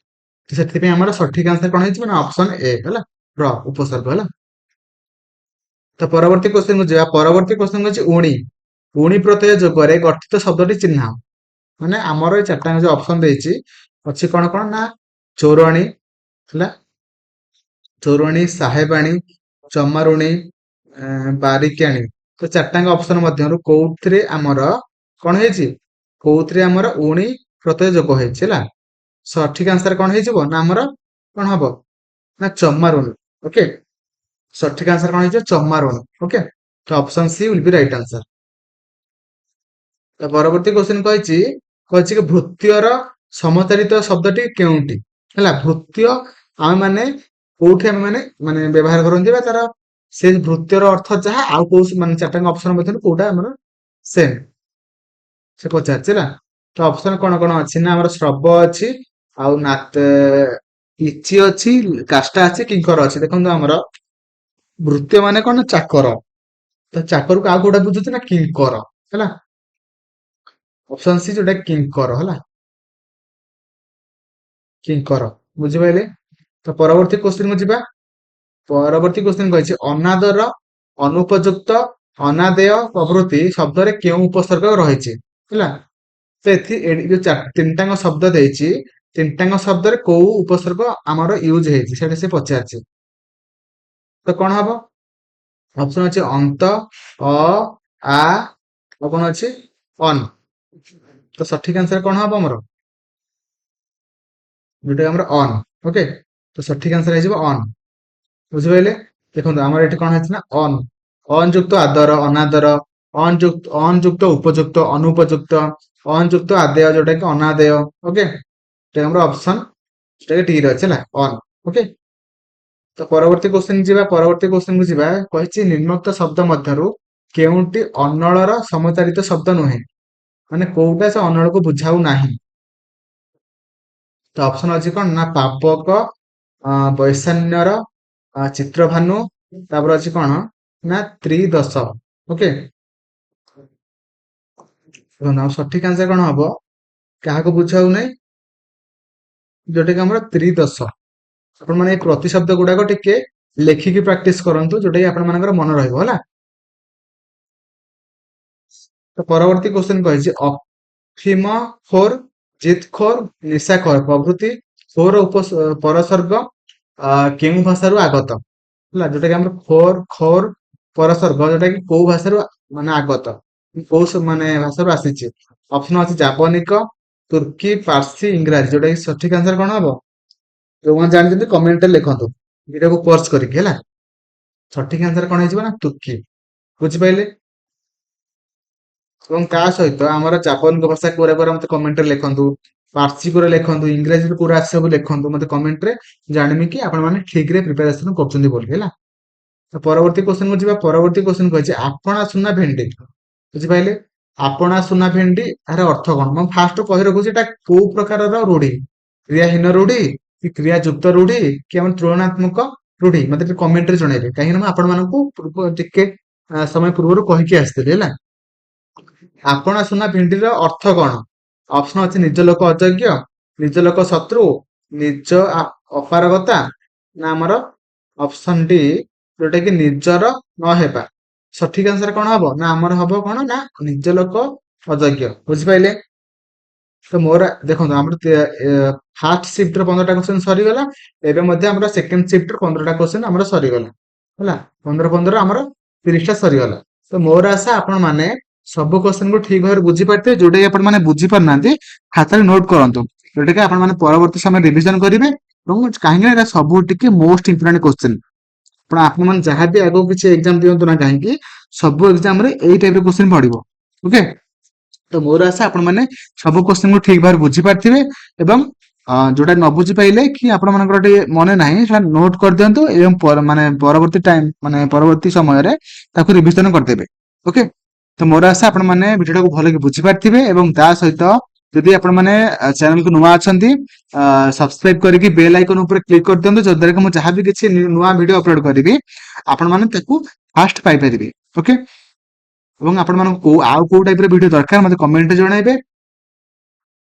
ସେଥିପାଇଁ ଆମର ସଠିକ ଆନ୍ସର କଣ ହେଇଯିବ ନା ଅପସନ ଏ ହେଲା, ପ୍ର ଉପସର୍ଗ ହେଲା। ତ ପରବର୍ତ୍ତୀ କ୍ୱେଶ୍ଚନ କୁ ଯିବା। ପରବର୍ତ୍ତୀ କ୍ୱେଶ୍ଚନ ହଉଛି ଉଣି। ଉଣି ପ୍ରତ୍ୟୟ ଯୋଗରେ ଗଠିତ ଶବ୍ଦଟି ଚିହ୍ନ। ମାନେ ଆମର ଏଇ ଚାରିଟା ଯୋଉ ଅପସନ ଦେଇଛି, ଅଛି କଣ କଣ ନା ଚୋରଣୀ ହେଲା, ଚୋରଣୀ, ସାହେବାଣୀ, ଚମାରୁଣୀ, ବାରିକାଣୀ। ତ ଚାରିଟାଙ୍କ ଅପସନ ମଧ୍ୟରୁ କୋଉଥିରେ ଆମର କଣ ହେଇଛି? କୋଉଥିରେ ଆମର ଉଣି ପ୍ରତ୍ୟୟ ଯୋଗ ହେଇଛି ହେଲା। ସଠିକ ଆନ୍ସର କଣ ହେଇଯିବ ନା ଆମର କଣ ହବ ନା ଚମାରୁଣୀ। ଓକେ, ସଠିକ ଆନ୍ସର କଣ ହେଇଯିବ? ଚମାରୁଣୀ। ଓକେ, ତ option C will be right answer. ତ ପରବର୍ତ୍ତୀ କ୍ୱେଶ୍ଚନ କହିଛି, କହିଛି କି ଭୃତ୍ୟର ସମଚାରିତ ଶବ୍ଦଟି କେଉଁଠି? ହେଲା, ଭୃତ୍ୟ ଆମେ ମାନେ କୋଉଠି ଆମେ ମାନେ ମାନେ ବ୍ୟବହାର କରନ୍ତି, ବା ତାର ସେ ଭୃତ୍ୟର ଅର୍ଥ ଯାହା, ଆଉ କୋଉ ମାନେ ଚାରିଟାଙ୍କ ଅପସନ ମଧ୍ୟରୁ କୋଉଟା ଆମର ସେମ୍ ସେ ପଚାରିଛି ହେଲା। ତ ଅପସନ କଣ କଣ ଅଛି ନା ଆମର ଶ୍ରବ ଅଛି, ଆଉ ଇଚି ଅଛି, କାଷ୍ଟା ଅଛି, କିଙ୍କର ଅଛି। ଦେଖନ୍ତୁ, ଆମର ଭୃତ୍ୟ ମାନେ କଣ? ଚାକର। ତ ଚାକରକୁ ଆଉ କୋଉଟା ବୁଝୁଛି ନା କିଙ୍କର ହେଲା। ଅପସନ ସି ଯୋଉଟା କିଙ୍କର ହେଲା, କିଙ୍କର। ବୁଝିପାରିଲେ? ତ ପରବର୍ତ୍ତୀ କ୍ୱେଶ୍ଚନ କୁ ଯିବା। ପରବର୍ତ୍ତୀ କ୍ୱେଶ୍ଚନ କହିଛି, ଅନାଦର, ଅନୁପଯୁକ୍ତ, ଅନାଦେୟ ପ୍ରଭୃତି ଶବ୍ଦରେ କେଉଁ ଉପସର୍ଗ ରହିଛି ହେଲା। ତ ଯୋଉ ତିନିଟାଙ୍କ ଶବ୍ଦ ଦେଇଛି, ତିନିଟାଙ୍କ ଶବ୍ଦରେ କୋଉ ଉପସର୍ଗ ଆମର ୟୁଜ ହେଇଛି ସେଟା ସେ ପଚାରିଛି। ତ କଣ ହବ? ଅପସନ ଅଛି ଅନ୍ତ, ଅ, ଆ, ଆଉ କଣ ଅଛି ଅନ୍। ତ ସଠିକ ଆନ୍ସର କଣ ହବ ଆମର? ଯୋଉଟା ଆମର ଅନ୍। ଓକେ, ତ ସଠିକ ଆନ୍ସର ହେଇଯିବ ଅନ୍। ବୁଝିପାରିଲେ? ଦେଖନ୍ତୁ, ଆମର ଏଠି କଣ ହେଇଛି ନା ଅନ୍, ଅନ୍ ଯୁକ୍ତ ଆଦର, ଅନାଦର, ଅନ୍ ଯୁକ୍ତ ଉପଯୁକ୍ତ, ଅନୁପଯୁକ୍ତ, ଅନ୍ ଯୁକ୍ତ ଆଦେୟ, ଯୋଉଟା କି ଅନାଦେୟ। ଓକେ, ଆମର ଅପସନ ସେଟା ଟିକେ ଅଛି ହେଲା, ଅନ୍। ଓକେ, ତ ପରବର୍ତ୍ତୀ କ୍ୱେଶ୍ଚନ କୁ ଯିବା। କହିଛି ନିମ୍ନୋକ୍ତ ଶବ୍ଦ ମଧ୍ୟରୁ କେଉଁଟି ଅନଳର ସମଚାରିତ ଶବ୍ଦ ନୁହେଁ, ମାନେ କୋଉଟା ସେ ଅନଳକୁ ବୁଝାଉ ନାହିଁ। ତ ଅପସନ ଅଛି କଣ ନା ପାବକ, ବୈଷାନ୍ୟର, ଚିତ୍ରଭାନୁ, ତାପରେ ଅଛି କଣ ନା ତ୍ରିଦଶ। ଓକେ, ଆଉ ସଠିକ ଆନ୍ସର କଣ ହବ, କାହାକୁ ବୁଝାଉ ନାହିଁ, ଯୋଉଟା କି ଆମର ତ୍ରିଦଶ। ଆପଣ ମାନେ ଏଇ ପ୍ରତିଶବ୍ଦ ଗୁଡାକ ଟିକେ ଲେଖିକି ପ୍ରାକ୍ଟିସ କରନ୍ତୁ, ଯୋଉଟା କି ଆପଣ ମାନଙ୍କର ମନେ ରହିବ ହେଲା। ତ ପରବର୍ତ୍ତୀ କ୍ୱେଶ୍ଚନ କହିଛି ଅଫିମ ଖୋର, ଜିତ୍ ଖୋର, ନିଶା ଖୋର ପ୍ରଭୃତି ଖୋର ପରସର୍ଗ କେଉଁ ଭାଷାରୁ ଆଗତ, ହେଲା। ଯୋଉଟା କି ଆମର ଖୋର ଖୋର ପରସର୍ଗ, ଯୋଉଟା କି କୋଉ ଭାଷାରୁ ମାନେ ଆଗତ, କୋଉ ମାନେ ଭାଷାରୁ ଆସିଛି। ଅପସନ ଅଛି ଜାବନିକ, ତୁର୍କୀ, ପାର୍ସି, ଇଂରାଜୀ। ଯୋଉଟା କି ସଠିକ ଆନ୍ସର କଣ ହବ, ଯୋଉମାନେ ଜାଣିଛନ୍ତି କମେଣ୍ଟରେ ଲେଖନ୍ତୁ ଭିଡିଓକୁ ପଜ କରିକି, ହେଲା। ସଠିକ ଆନ୍ସର କଣ ହେଇଯିବ ନା ତୁର୍କୀ। ବୁଝିପାରିଲେ? ଏବଂ ତା ସହିତ ଆମର ଜାପାନିକ ଭାଷା କୋଉରା କୋଉରା ମତେ କମେଣ୍ଟରେ ଲେଖନ୍ତୁ, ପାର୍ସି କୋଉରା ଲେଖନ୍ତୁ, ଇଂରାଜୀରେ କୋଉରା ଆସିବ ଲେଖନ୍ତୁ ମତେ କମେଣ୍ଟରେ, ଜାଣିବି କି ଆପଣ ମାନେ ଠିକ ରେ ପ୍ରିପାରେସନ କରୁଛନ୍ତି ବୋଲି, ହେଲା। ତ ପରବର୍ତ୍ତୀ କ୍ୱେଶ୍ଚନ କୁ ଯିବା। ପରବର୍ତ୍ତୀ କ୍ୱେଶ୍ଚନ କହିଛି ଆପଣା ସୁନା ଭେଣ୍ଡି। ବୁଝିପାରିଲେ? ଆପଣା ସୁନା ଭେଣ୍ଡି, ଏହାର ଅର୍ଥ କଣ? ମୁଁ ଫାଷ୍ଟ କହି ରଖୁଛି ଏଟା କୋଉ ପ୍ରକାରର ରୂଢି, କ୍ରିୟାହୀନ ରୂଢି କି କ୍ରିୟା ଯୁକ୍ତ ରୂଢି କି ଆମ ତୁଳନାତ୍ମକ ରୂଢି, ମତେ ଟିକେ କମେଣ୍ଟରେ ଜଣେଇବେ, କାହିଁକି ନା ମୁଁ ଆପଣ ମାନଙ୍କୁ ଟିକେ ସମୟ ପୂର୍ବରୁ କହିକି ଆସିଥିଲି, ହେଲା। ଆପଣା ସୁନା ଭେଣ୍ଡିର ଅର୍ଥ କଣ? ଅପସନ ଅଛି ନିଜ ଲୋକ ଅଯୋଗ୍ୟ, ନିଜ ଲୋକ ଶତ୍ରୁ, ନିଜ ଅପାରଗତା, ନା ଆମର ଅପସନ ଡି ଯୋଉଟା କି ନିଜର ନହେବା। ସଠିକ ଆନ୍ସର କଣ ହବ ନା ଆମର ହବ କଣ ନା ନିଜ ଲୋକ ଅଯୋଗ୍ୟ। ବୁଝିପାରିଲେ? ତ ମୋର ଦେଖନ୍ତୁ ଆମର ଫାର୍ଷ୍ଟ ସିଫ୍ଟର 15ଟା କ୍ୱେଶ୍ଚନ ସରିଗଲା, ଏବେ ମଧ୍ୟ ଆମର ସେକେଣ୍ଡ ସିଫ୍ଟର 15ଟା କ୍ୱେଶ୍ଚନ ଆମର ସରିଗଲା, ହେଲା। 15 ଆମର 30ଟା ସରିଗଲା। ତ ମୋର ଆଶା ଆପଣ ମାନେ ସବୁ କ୍ୱେଶ୍ଚନ କୁ ଠିକ ଭାବରେ ବୁଝିପାରିଥିବେ, ଯୋଉଟା କି ଆପଣ ମାନେ ବୁଝିପାରୁନାହାନ୍ତି ଖାତାରେ ନୋଟ କରନ୍ତୁ, ଯୋଉଟା କି ଆପଣ ମାନେ ପରବର୍ତ୍ତୀ ସମୟ ରିଭିଜନ କରିବେ। ଏବଂ କାହିଁକି ନା ଏଟା ସବୁ ଟିକେ ମୋଷ୍ଟ ଇମ୍ପୋର୍ଟାଣ୍ଟ କ୍ୱେଶ୍ଚନ। ଆପଣ ମାନେ ଯାହାବି ଆଗକୁ କିଛି ଏକ୍ସାମ ଦିଅନ୍ତୁ ନା କାହିଁକି, ସବୁ ଏକ୍ସାମ ରେ ଏଇ ଟାଇପ ର କ୍ୱେଶ୍ଚନ ପଡିବ। ଓକେ, ତ ମୋର ଆଶା ଆପଣ ମାନେ ସବୁ କ୍ୱେଶ୍ଚନ କୁ ଠିକ ଭାବରେ ବୁଝିପାରିଥିବେ, ଏବଂ ଯୋଉଟା ନ ବୁଝି ପାଇଲେ କି ଆପଣ ମାନଙ୍କର ଟିକେ ମନେ ନାହିଁ ସେଟା ନୋଟ କରିଦିଅନ୍ତୁ, ଏବଂ ମାନେ ପରବର୍ତ୍ତୀ ଟାଇମ ମାନେ ପରବର୍ତ୍ତୀ ସମୟରେ ତାକୁ ରିଭିଜନ କରିଦେବେ। ଓକେ, ତ ମୋର ଆଶା ଆପଣ ମାନେ ଭିଡିଓଟାକୁ ଭଲକି ବୁଝିପାରିଥିବେ, ଏବଂ ତା ସହିତ ଯଦି ଆପଣ ମାନେ ଚ୍ୟାନେଲକୁ ନୂଆ ଅଛନ୍ତି, ସବସ୍କ୍ରାଇବ କରିକି ବେଲ ଆଇକନ ଉପରେ କ୍ଲିକ କରିଦିଅନ୍ତୁ, ଯଦ୍ୱାରା କି ମୁଁ ଯାହାବି କିଛି ନୂଆ ଭିଡିଓ ଅପଲୋଡ କରିବି ଆପଣ ମାନେ ତାକୁ ଫାଷ୍ଟ ପାଇପାରିବେ। ଓକେ, ଏବଂ ଆପଣ ମାନଙ୍କୁ ଆଉ କୋଉ ଟାଇପ ର ଭିଡିଓ ଦରକାର ମତେ କମେଣ୍ଟରେ ଜଣାଇବେ।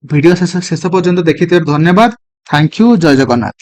ଭିଡିଓ ଶେଷ ପର୍ଯ୍ୟନ୍ତ ଦେଖିଥିବାରୁ ଧନ୍ୟବାଦ। Thank you. ଜୟ ଜଗନ୍ନାଥ।